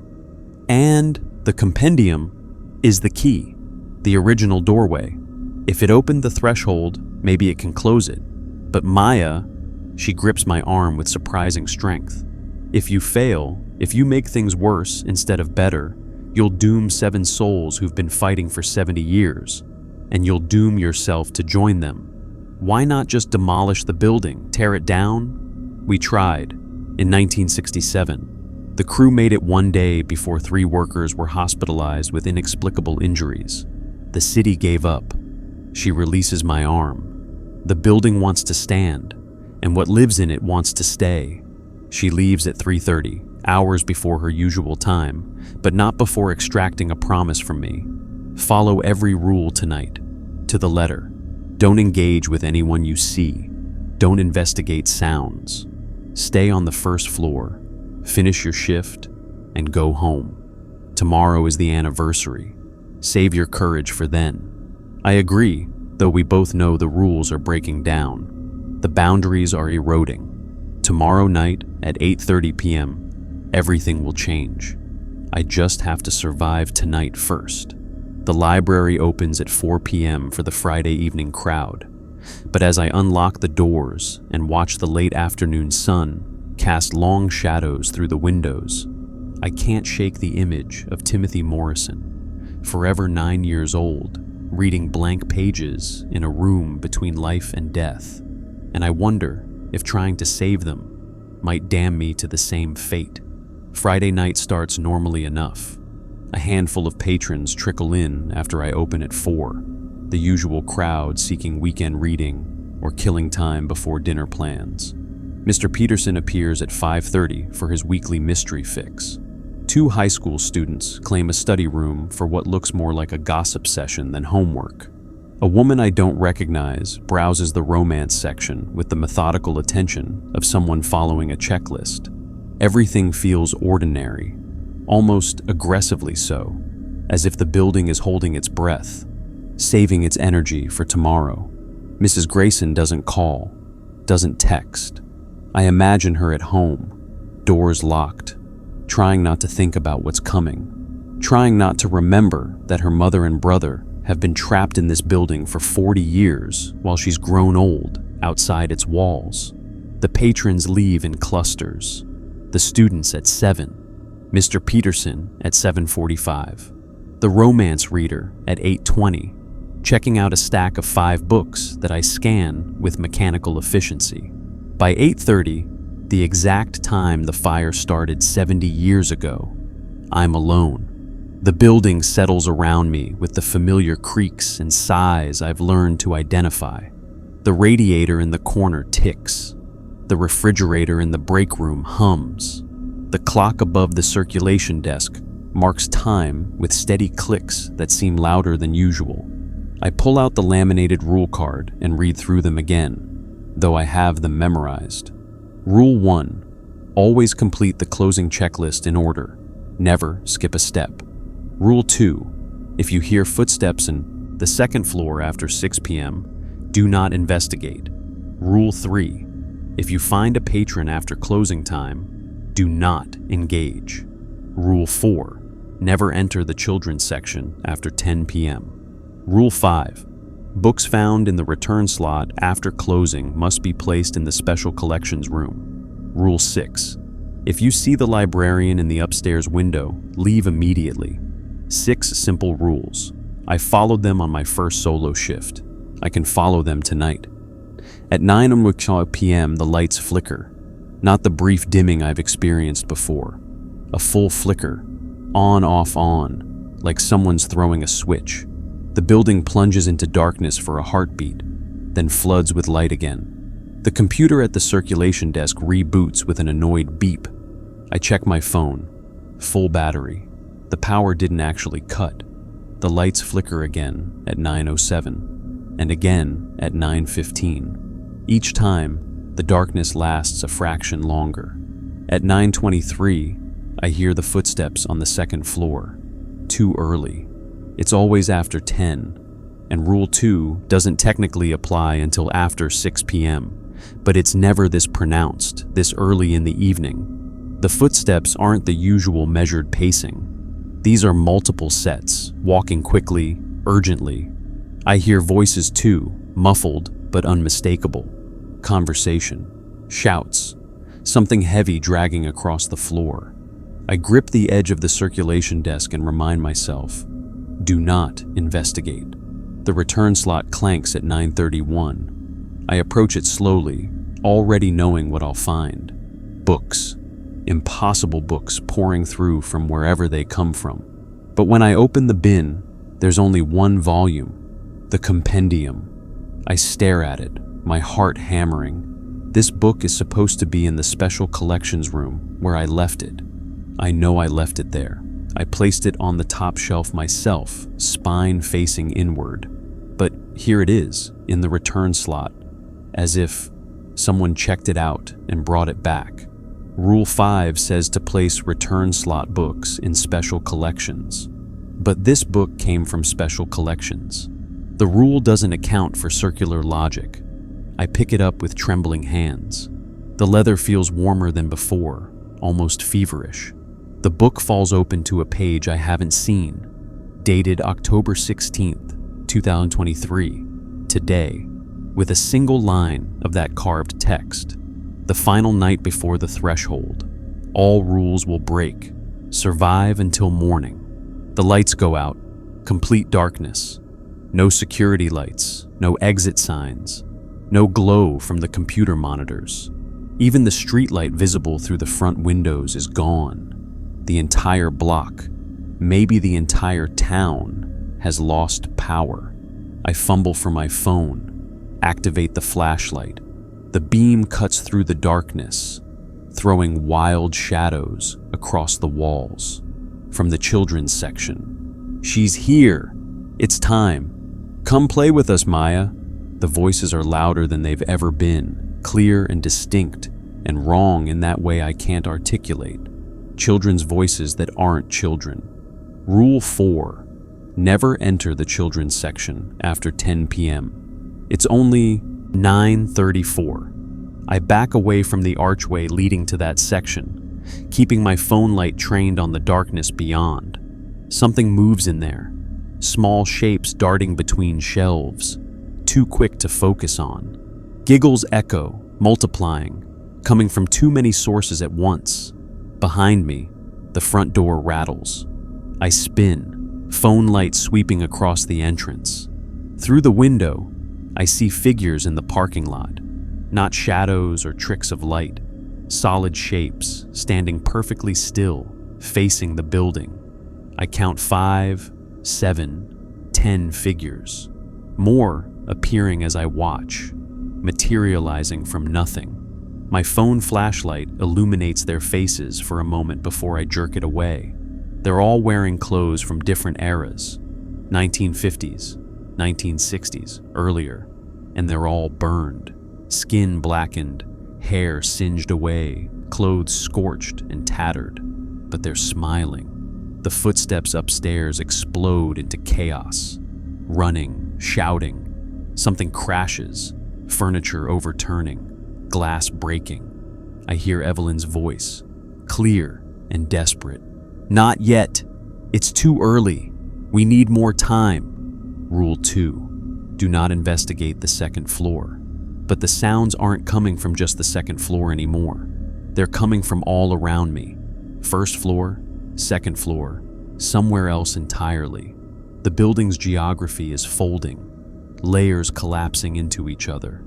And the compendium is the key, the original doorway. If it opened the threshold, maybe it can close it. But Maya, she grips my arm with surprising strength. If you fail, if you make things worse instead of better, you'll doom 7 souls who've been fighting for 70 years, and you'll doom yourself to join them. Why not just demolish the building, tear it down? We tried. In 1967, the crew made it one day before 3 workers were hospitalized with inexplicable injuries. The city gave up. She releases my arm. The building wants to stand, and what lives in it wants to stay. She leaves at 3:30, hours before her usual time, but not before extracting a promise from me. Follow every rule tonight, to the letter. Don't engage with anyone you see. Don't investigate sounds. Stay on the first floor, finish your shift, and go home. Tomorrow is the anniversary. Save your courage for then. I agree, though we both know the rules are breaking down. The boundaries are eroding. Tomorrow night at 8:30 p.m., everything will change. I just have to survive tonight first. The library opens at 4 p.m. for the Friday evening crowd. But as I unlock the doors and watch the late afternoon sun cast long shadows through the windows, I can't shake the image of Timothy Morrison, forever 9 years old, reading blank pages in a room between life and death. And I wonder if trying to save them might damn me to the same fate. Friday night starts normally enough. A handful of patrons trickle in after I open at 4, the usual crowd seeking weekend reading or killing time before dinner plans. Mr. Peterson appears at 5:30 for his weekly mystery fix. 2 high school students claim a study room for what looks more like a gossip session than homework. A woman I don't recognize browses the romance section with the methodical attention of someone following a checklist. Everything feels ordinary, almost aggressively so, as if the building is holding its breath, saving its energy for tomorrow. Mrs. Grayson doesn't call, doesn't text. I imagine her at home, doors locked, trying not to think about what's coming, trying not to remember that her mother and brother have been trapped in this building for 40 years while she's grown old outside its walls. The patrons leave in clusters. The students at 7, Mr. Peterson at 7:45, the romance reader at 8:20, checking out a stack of 5 books that I scan with mechanical efficiency. By 8:30, the exact time the fire started 70 years ago, I'm alone. The building settles around me with the familiar creaks and sighs I've learned to identify. The radiator in the corner ticks. The refrigerator in the break room hums. The clock above the circulation desk marks time with steady clicks that seem louder than usual. I pull out the laminated rule card and read through them again, though I have them memorized. Rule 1. Always complete the closing checklist in order. Never skip a step. Rule 2. If you hear footsteps in the second floor after 6 p.m., do not investigate. Rule 3. If you find a patron after closing time, do not engage. Rule 4. Never enter the children's section after 10 p.m. Rule 5. Books found in the return slot after closing must be placed in the special collections room. Rule 6. If you see the librarian in the upstairs window, leave immediately. 6 simple rules. I followed them on my first solo shift. I can follow them tonight. At 9 p.m. the lights flicker, not the brief dimming I've experienced before. A full flicker, on, off, on, like someone's throwing a switch. The building plunges into darkness for a heartbeat, then floods with light again. The computer at the circulation desk reboots with an annoyed beep. I check my phone. Full battery. The power didn't actually cut. The lights flicker again at 9:07, and again at 9:15. Each time, the darkness lasts a fraction longer. At 9:23, I hear the footsteps on the second floor. Too early. It's always after 10, and Rule 2 doesn't technically apply until after 6 p.m., but it's never this pronounced, this early in the evening. The footsteps aren't the usual measured pacing. These are multiple sets, walking quickly, urgently. I hear voices too, muffled but unmistakable. Conversation, shouts, something heavy dragging across the floor. I grip the edge of the circulation desk and remind myself, do not investigate. The return slot clanks at 9:31. I approach it slowly, already knowing what I'll find. Books. Impossible books pouring through from wherever they come from. But when I open the bin, there's only one volume, the compendium. I stare at it, my heart hammering. This book is supposed to be in the special collections room where I left it. I know I left it there. I placed it on the top shelf myself, spine facing inward. But here it is, in the return slot, as if someone checked it out and brought it back. Rule 5 says to place return slot books in special collections. But this book came from special collections. The rule doesn't account for circular logic. I pick it up with trembling hands. The leather feels warmer than before, almost feverish. The book falls open to a page I haven't seen, dated October 16th, 2023, today, with a single line of that carved text. The final night before the threshold. All rules will break. Survive until morning. The lights go out. Complete darkness. No security lights. No exit signs. No glow from the computer monitors. Even the streetlight visible through the front windows is gone. The entire block, maybe the entire town, has lost power. I fumble for my phone. Activate the flashlight. The beam cuts through the darkness, throwing wild shadows across the walls. From the children's section. She's here. It's time. Come play with us, Maya. The voices are louder than they've ever been, clear and distinct, and wrong in that way I can't articulate. Children's voices that aren't children. Rule 4. Never enter the children's section after 10 p.m. It's only 9:34. I back away from the archway leading to that section, keeping my phone light trained on the darkness beyond. Something moves in there, small shapes darting between shelves, too quick to focus on. Giggles echo, multiplying, coming from too many sources at once. Behind me, the front door rattles. I spin, phone light sweeping across the entrance. Through the window, I see figures in the parking lot, not shadows or tricks of light, solid shapes standing perfectly still, facing the building. I count 5, 7, 10 figures, more appearing as I watch, materializing from nothing. My phone flashlight illuminates their faces for a moment before I jerk it away. They're all wearing clothes from different eras, 1950s, 1960s, earlier, and they're all burned, skin blackened, hair singed away, clothes scorched and tattered, but they're smiling. The footsteps upstairs explode into chaos, running, shouting. Something crashes, furniture overturning, glass breaking. I hear Evelyn's voice, clear and desperate. Not yet. It's too early. We need more time. Rule 2. Do not investigate the second floor. But the sounds aren't coming from just the second floor anymore. They're coming from all around me. First floor, second floor, somewhere else entirely. The building's geography is folding, layers collapsing into each other.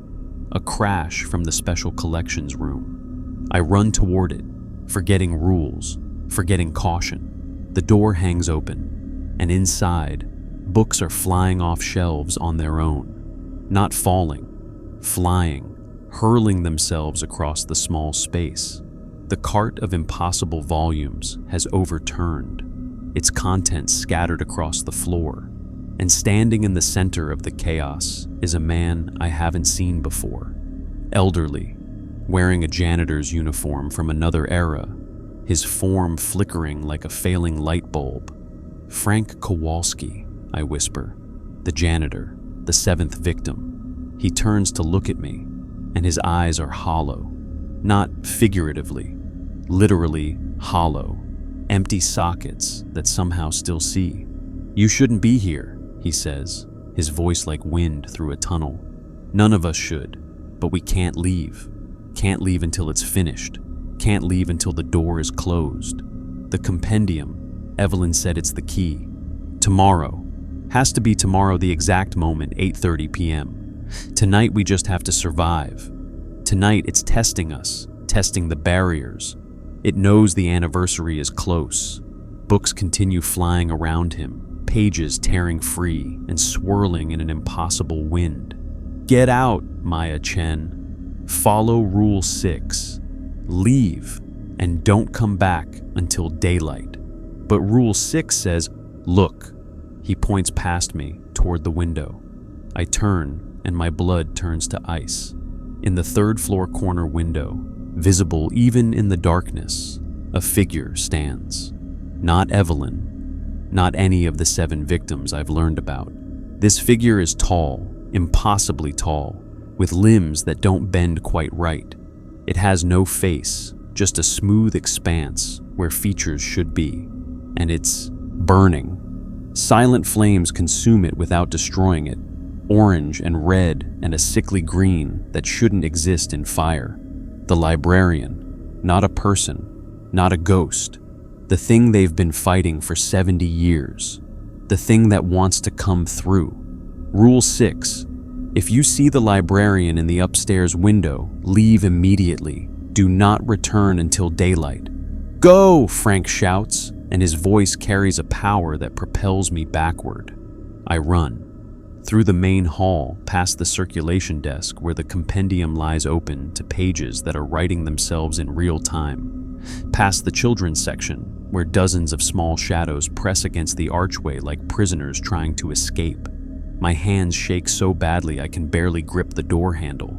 A crash from the special collections room. I run toward it, forgetting rules, forgetting caution. The door hangs open. And inside, books are flying off shelves on their own, not falling, flying, hurling themselves across the small space. The cart of impossible volumes has overturned, its contents scattered across the floor, and standing in the center of the chaos is a man I haven't seen before. Elderly, wearing a janitor's uniform from another era, his form flickering like a failing light bulb. "Frank Kowalski," I whisper, "the janitor, the seventh victim." He turns to look at me, and his eyes are hollow, not figuratively, literally hollow, empty sockets that somehow still see. "You shouldn't be here," he says, his voice like wind through a tunnel. "None of us should, but we can't leave. Can't leave until it's finished. Can't leave until the door is closed. The compendium, Evelyn said it's the key. Tomorrow. Has to be tomorrow, the exact moment, 8:30 p.m. Tonight we just have to survive. Tonight it's testing us, testing the barriers. It knows the anniversary is close." Books continue flying around him, pages tearing free and swirling in an impossible wind. "Get out, Maya Chen. Follow Rule 6. Leave and don't come back until daylight." But Rule 6 says, "Look." He points past me toward the window. I turn and my blood turns to ice. In the third-floor corner window, visible even in the darkness, a figure stands. Not Evelyn, not any of the 7 victims I've learned about. This figure is tall, impossibly tall, with limbs that don't bend quite right. It has no face, just a smooth expanse where features should be. And it's burning. Silent flames consume it without destroying it. Orange and red and a sickly green that shouldn't exist in fire. The librarian, not a person, not a ghost. The thing they've been fighting for 70 years. The thing that wants to come through. Rule 6. If you see the librarian in the upstairs window, leave immediately. Do not return until daylight. "Go!" Frank shouts, and his voice carries a power that propels me backward. I run. Through the main hall, past the circulation desk where the compendium lies open to pages that are writing themselves in real time. Past the children's section, where dozens of small shadows press against the archway like prisoners trying to escape. My hands shake so badly I can barely grip the door handle.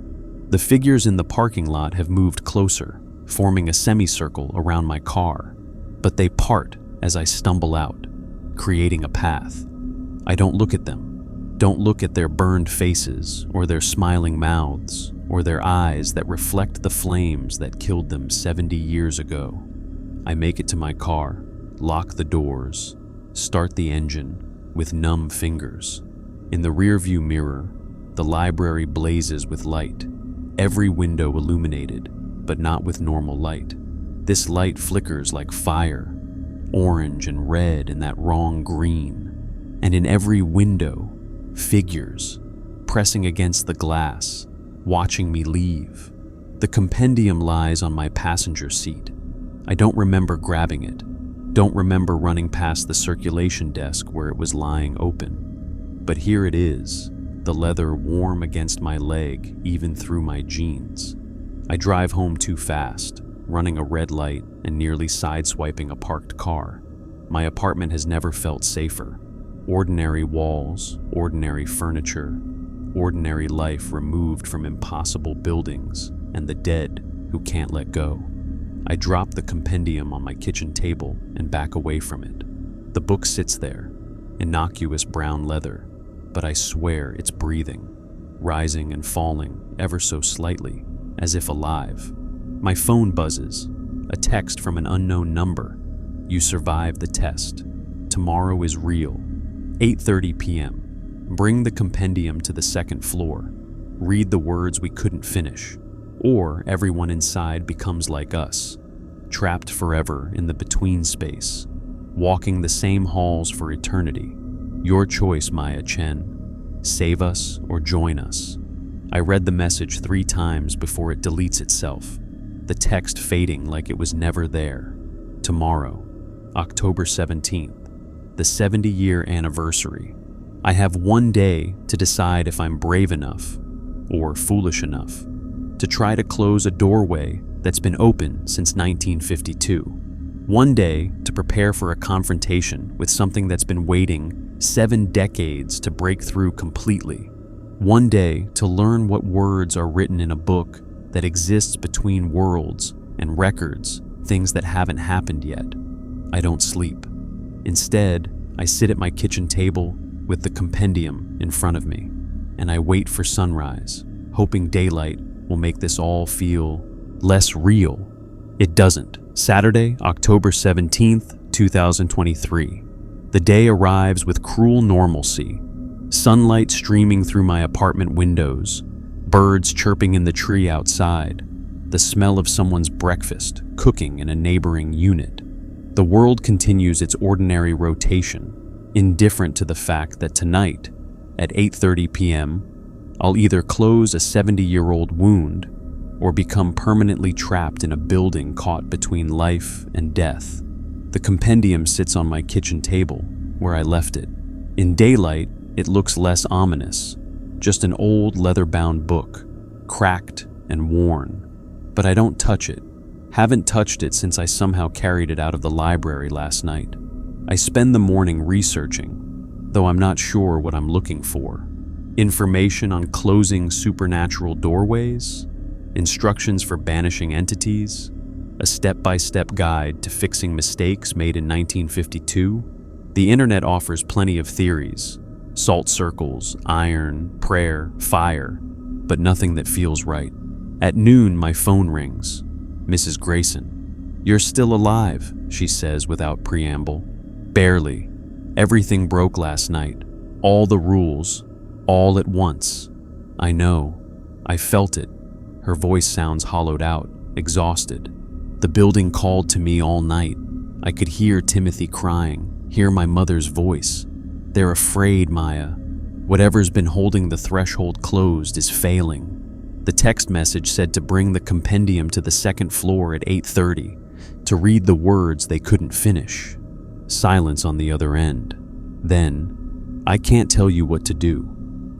The figures in the parking lot have moved closer, forming a semicircle around my car. But they part as I stumble out, creating a path. I don't look at them. Don't look at their burned faces, or their smiling mouths, or their eyes that reflect the flames that killed them 70 years ago. I make it to my car, lock the doors, start the engine with numb fingers. In the rearview mirror, the library blazes with light, every window illuminated, but not with normal light. This light flickers like fire, orange and red and that wrong green. And in every window, figures, pressing against the glass, watching me leave. The compendium lies on my passenger seat. I don't remember grabbing it, don't remember running past the circulation desk where it was lying open. But here it is, the leather warm against my leg, even through my jeans. I drive home too fast, running a red light and nearly sideswiping a parked car. My apartment has never felt safer. Ordinary walls, ordinary furniture, ordinary life removed from impossible buildings, and the dead who can't let go. I drop the compendium on my kitchen table and back away from it. The book sits there, innocuous brown leather, but I swear it's breathing, rising and falling ever so slightly, as if alive. My phone buzzes, a text from an unknown number. "You survived the test. Tomorrow is real. 8:30 p.m. Bring the compendium to the second floor. Read the words we couldn't finish, or everyone inside becomes like us, trapped forever in the between space, walking the same halls for eternity. Your choice, Maya Chen. Save us or join us." I read the message 3 times before it deletes itself, the text fading like it was never there. Tomorrow, October 17th, the 70-year anniversary. I have one day to decide if I'm brave enough, or foolish enough, to try to close a doorway that's been open since 1952. One day to prepare for a confrontation with something that's been waiting 7 decades to break through completely. One day to learn what words are written in a book that exists between worlds and records, things that haven't happened yet. I don't sleep. Instead, I sit at my kitchen table with the compendium in front of me, and I wait for sunrise, hoping daylight will make this all feel less real. It doesn't. Saturday, October 17th, 2023. The day arrives with cruel normalcy. Sunlight streaming through my apartment windows, birds chirping in the tree outside, the smell of someone's breakfast cooking in a neighboring unit. The world continues its ordinary rotation, indifferent to the fact that tonight, at 8:30 p.m., I'll either close a 70-year-old wound or become permanently trapped in a building caught between life and death. The compendium sits on my kitchen table, where I left it. In daylight, it looks less ominous, just an old leather-bound book, cracked and worn. But I don't touch it. Haven't touched it since I somehow carried it out of the library last night. I spend the morning researching, though I'm not sure what I'm looking for. Information on closing supernatural doorways, instructions for banishing entities, a step-by-step guide to fixing mistakes made in 1952. The internet offers plenty of theories, salt circles, iron, prayer, fire, but nothing that feels right. At noon, my phone rings. Mrs. Grayson. "You're still alive," she says without preamble. "Barely. Everything broke last night. All the rules. All at once." "I know. I felt it." Her voice sounds hollowed out, exhausted. "The building called to me all night. I could hear Timothy crying, hear my mother's voice. They're afraid, Maya. Whatever's been holding the threshold closed is failing." The text message said to bring the compendium to the second floor at 8:30, to read the words they couldn't finish. Silence on the other end. Then, "I can't tell you what to do.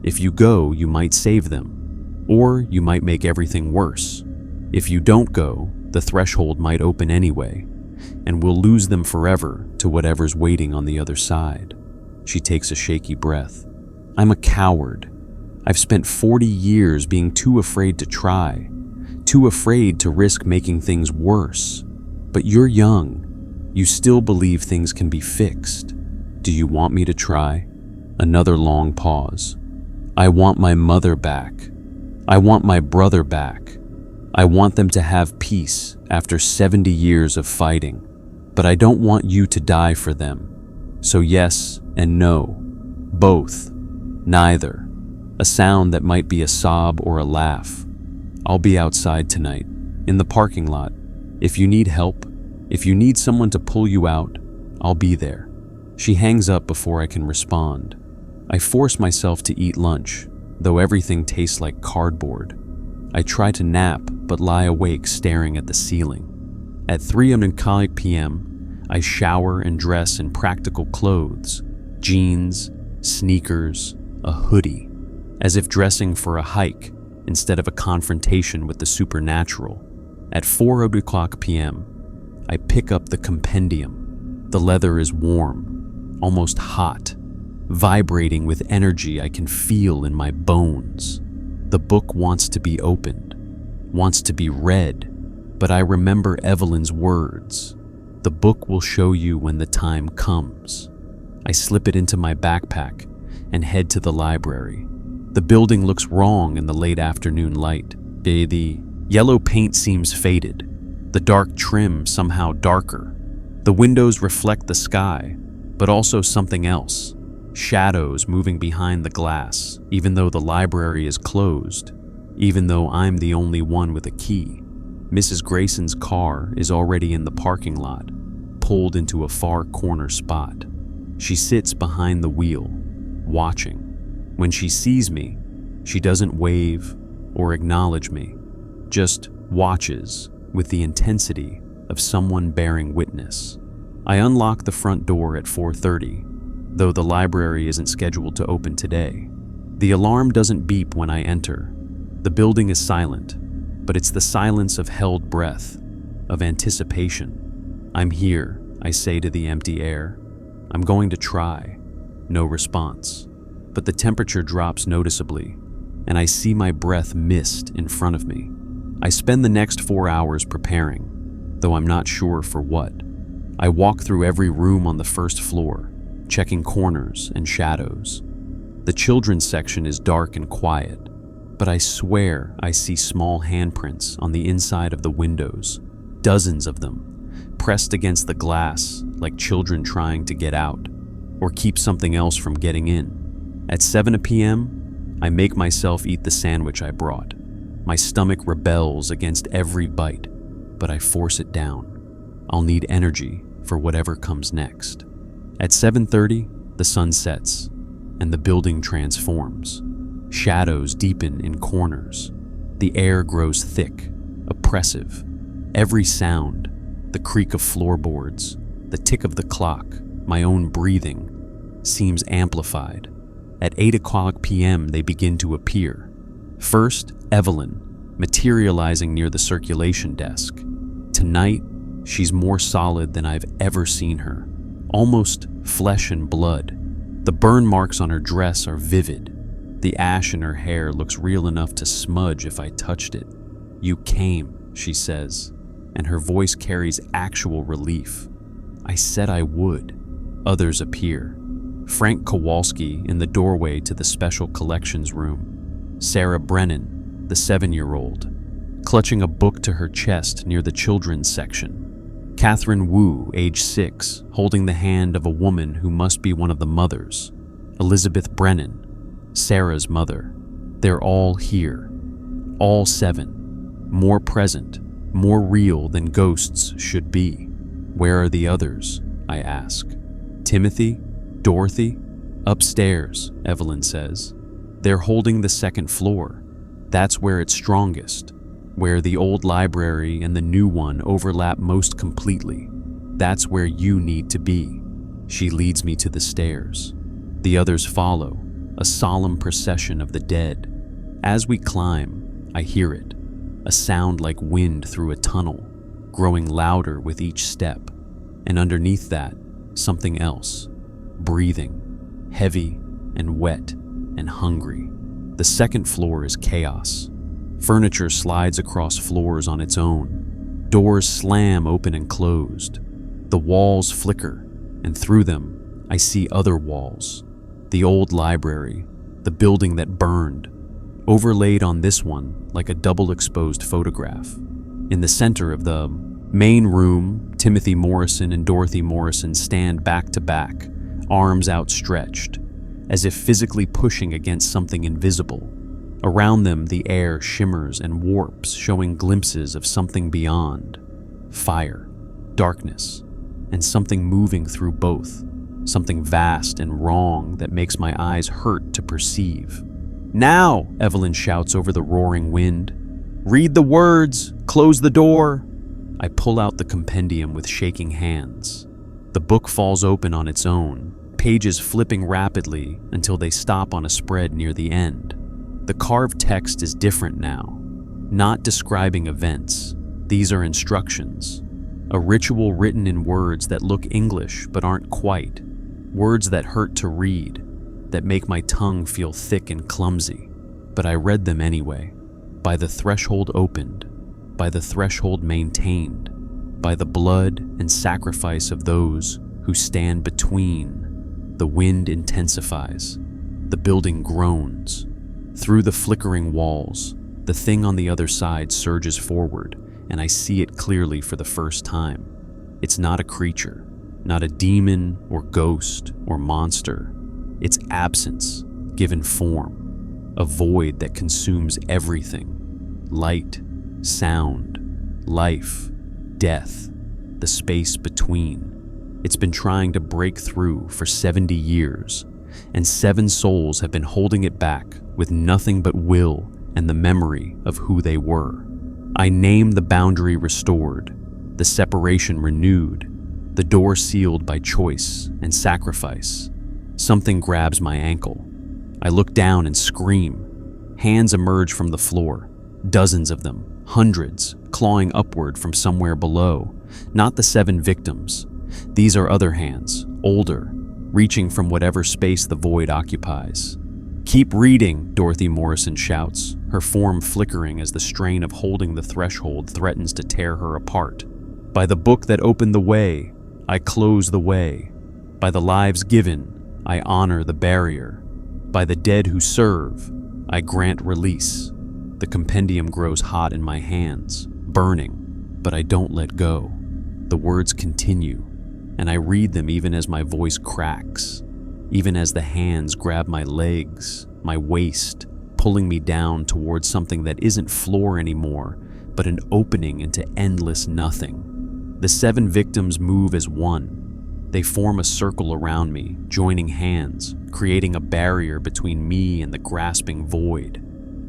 If you go, you might save them. Or you might make everything worse. If you don't go, the threshold might open anyway, and we'll lose them forever to whatever's waiting on the other side." She takes a shaky breath. "I'm a coward. I've spent 40 years being too afraid to try, too afraid to risk making things worse. But you're young. You still believe things can be fixed. Do you want me to try?" Another long pause. "I want my mother back. I want my brother back. I want them to have peace after 70 years of fighting. But I don't want you to die for them. So yes and no. Both. Neither. A sound that might be a sob or a laugh. I'll be outside tonight, in the parking lot. If you need help, if you need someone to pull you out, I'll be there." She hangs up before I can respond. I force myself to eat lunch, though everything tastes like cardboard. I try to nap, but lie awake staring at the ceiling. At 3:00 p.m., I shower and dress in practical clothes, jeans, sneakers, a hoodie, as if dressing for a hike instead of a confrontation with the supernatural. At 4:00 p.m., I pick up the compendium. The leather is warm, almost hot, vibrating with energy I can feel in my bones. The book wants to be opened, wants to be read, but I remember Evelyn's words. The book will show you when the time comes. I slip it into my backpack and head to the library. The building looks wrong in the late afternoon light. The yellow paint seems faded, the dark trim somehow darker. The windows reflect the sky, but also something else. Shadows moving behind the glass, even though the library is closed, even though I'm the only one with a key. Mrs. Grayson's car is already in the parking lot, pulled into a far corner spot. She sits behind the wheel, watching. When she sees me, she doesn't wave or acknowledge me, just watches with the intensity of someone bearing witness. I unlock the front door at 4:30, though the library isn't scheduled to open today. The alarm doesn't beep when I enter. The building is silent, but it's the silence of held breath, of anticipation. I'm here, I say to the empty air. I'm going to try. No response. But the temperature drops noticeably, and I see my breath mist in front of me. I spend the next 4 hours preparing, though I'm not sure for what. I walk through every room on the first floor, checking corners and shadows. The children's section is dark and quiet, but I swear I see small handprints on the inside of the windows, dozens of them, pressed against the glass like children trying to get out, or keep something else from getting in. At 7 p.m., I make myself eat the sandwich I brought. My stomach rebels against every bite, but I force it down. I'll need energy for whatever comes next. At 7:30, the sun sets, and the building transforms. Shadows deepen in corners. The air grows thick, oppressive. Every sound, the creak of floorboards, the tick of the clock, my own breathing, seems amplified. At 8 p.m., they begin to appear. First, Evelyn, materializing near the circulation desk. Tonight, she's more solid than I've ever seen her, almost flesh and blood. The burn marks on her dress are vivid. The ash in her hair looks real enough to smudge if I touched it. "You came," she says, and her voice carries actual relief. I said I would. Others appear. Frank Kowalski in the doorway to the special collections room. Sarah Brennan, the 7-year-old, clutching a book to her chest near the children's section. Catherine Wu, age 6, holding the hand of a woman who must be one of the mothers. Elizabeth Brennan, Sarah's mother. They're all here. All 7. More present, more real than ghosts should be. Where are the others? I ask. Timothy? Dorothy? Upstairs, Evelyn says. They're holding the second floor. That's where it's strongest, where the old library and the new one overlap most completely. That's where you need to be. She leads me to the stairs. The others follow, a solemn procession of the dead. As we climb, I hear it, a sound like wind through a tunnel, growing louder with each step. And underneath that, something else, breathing, heavy and wet and hungry. The second floor is chaos. Furniture slides across floors on its own. Doors slam open and closed. The walls flicker, and through them, I see other walls. The old library, the building that burned, overlaid on this one like a double-exposed photograph. In the center of the main room, Timothy Morrison and Dorothy Morrison stand back to back, arms outstretched, as if physically pushing against something invisible. Around them, the air shimmers and warps, showing glimpses of something beyond. Fire, darkness, and something moving through both. Something vast and wrong that makes my eyes hurt to perceive. "Now!" Evelyn shouts over the roaring wind. "Read the words! Close the door!" I pull out the compendium with shaking hands. The book falls open on its own, pages flipping rapidly until they stop on a spread near the end. The carved text is different now, not describing events. These are instructions. A ritual written in words that look English but aren't quite. Words that hurt to read, that make my tongue feel thick and clumsy. But I read them anyway. By the threshold opened, by the threshold maintained, by the blood and sacrifice of those who stand between. The wind intensifies. The building groans. Through the flickering walls, the thing on the other side surges forward, and I see it clearly for the first time. It's not a creature, not a demon or ghost or monster. It's absence given form, a void that consumes everything. Light, sound, life, death, the space between. It's been trying to break through for 70 years, and 7 souls have been holding it back with nothing but will and the memory of who they were. I name the boundary restored, the separation renewed, the door sealed by choice and sacrifice. Something grabs my ankle. I look down and scream. Hands emerge from the floor, dozens of them, hundreds, clawing upward from somewhere below. Not the 7 victims. These are other hands, older, reaching from whatever space the void occupies. "Keep reading," Dorothy Morrison shouts, her form flickering as the strain of holding the threshold threatens to tear her apart. "By the book that opened the way, I close the way. By the lives given, I honor the barrier. By the dead who serve, I grant release." The compendium grows hot in my hands, burning, but I don't let go. The words continue, and I read them even as my voice cracks, even as the hands grab my legs, my waist, pulling me down towards something that isn't floor anymore, but an opening into endless nothing. The 7 victims move as one. They form a circle around me, joining hands, creating a barrier between me and the grasping void.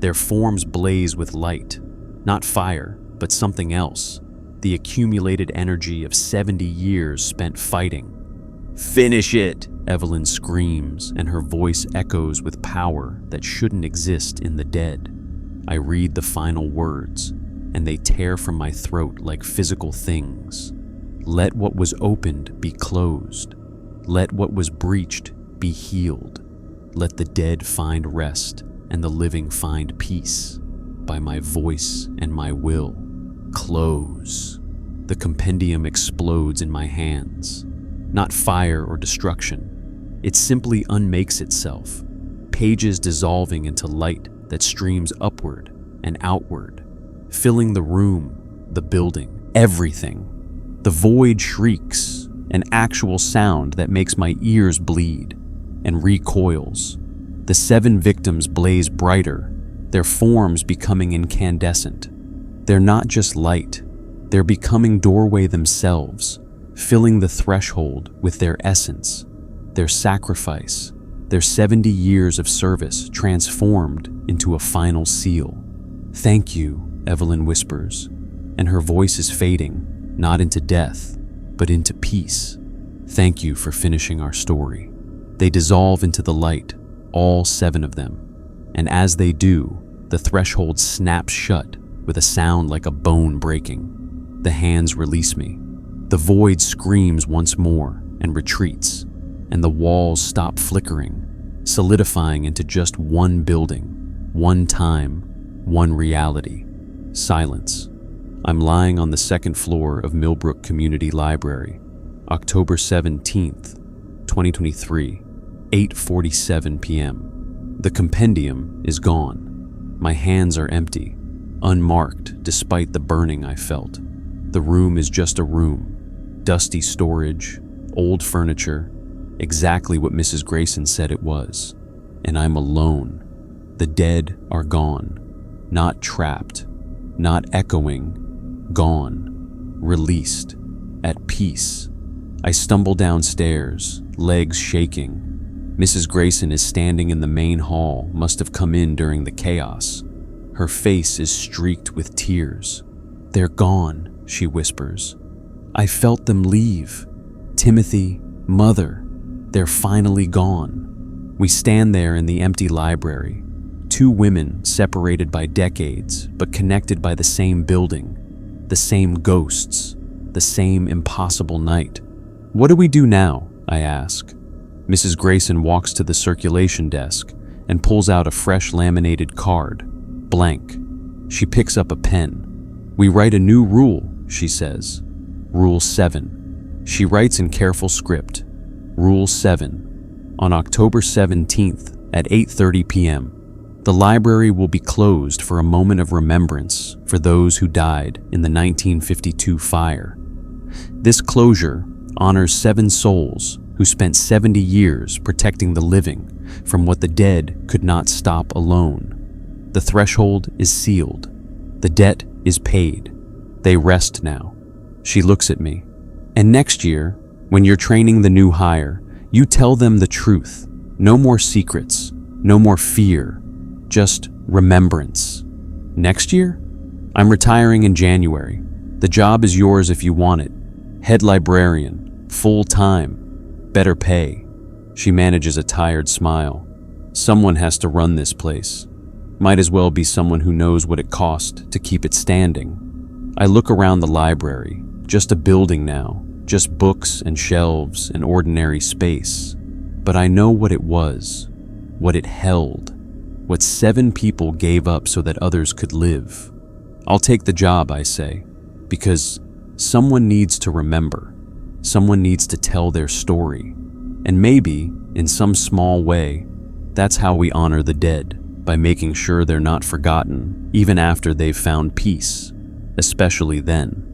Their forms blaze with light, not fire, but something else, the accumulated energy of 70 years spent fighting. "Finish it!" Evelyn screams, and her voice echoes with power that shouldn't exist in the dead. I read the final words, and they tear from my throat like physical things. "Let what was opened be closed. Let what was breached be healed. Let the dead find rest, and the living find peace. By my voice and my will, close." The compendium explodes in my hands. Not fire or destruction. It simply unmakes itself, pages dissolving into light that streams upward and outward, filling the room, the building, everything. The void shrieks, an actual sound that makes my ears bleed, and recoils. The 7 victims blaze brighter, their forms becoming incandescent. They're not just light, they're becoming doorway themselves, filling the threshold with their essence, their sacrifice, their 70 years of service transformed into a final seal. "Thank you," Evelyn whispers, and her voice is fading, not into death, but into peace. "Thank you for finishing our story." They dissolve into the light, all 7 of them, and as they do, the threshold snaps shut with a sound like a bone breaking. The hands release me. The void screams once more and retreats, and the walls stop flickering, solidifying into just one building, one time, one reality. Silence. I'm lying on the 2nd floor of Millbrook Community Library, October 17th, 2023, 8:47 p.m. The compendium is gone. My hands are empty, unmarked despite the burning I felt. The room is just a room, dusty storage, old furniture, exactly what Mrs. Grayson said it was. And I'm alone. The dead are gone, not trapped, not echoing, gone, released, at peace. I stumble downstairs, legs shaking. Mrs. Grayson is standing in the main hall, must have come in during the chaos. Her face is streaked with tears. "They're gone," she whispers. "I felt them leave. Timothy, Mother, they're finally gone." We stand there in the empty library, 2 women separated by decades, but connected by the same building, the same ghosts, the same impossible night. "What do we do now?" I ask. Mrs. Grayson walks to the circulation desk and pulls out a fresh laminated card, blank. She picks up a pen. "We write a new rule," she says. Rule 7. She writes in careful script. Rule 7. On October 17th at 8:30 p.m., the library will be closed for a moment of remembrance for those who died in the 1952 fire. This closure honors 7 souls who spent 70 years protecting the living from what the dead could not stop alone. The threshold is sealed. The debt is paid. They rest now. She looks at me. "And next year, when you're training the new hire, you tell them the truth. No more secrets, no more fear, just remembrance." "Next year?" "I'm retiring in January. The job is yours if you want it. Head librarian, Full time. Better pay. She manages a tired smile. Someone has to run this place. Might as well be someone who knows what it cost to keep it standing. I look around the library. Just a building now. Just books and shelves and ordinary space. But I know what it was. What it held. What 7 people gave up so that others could live. I'll take the job, I say, because someone needs to remember. Someone needs to tell their story. And maybe, in some small way, that's how we honor the dead, by making sure they're not forgotten, even after they've found peace, especially then.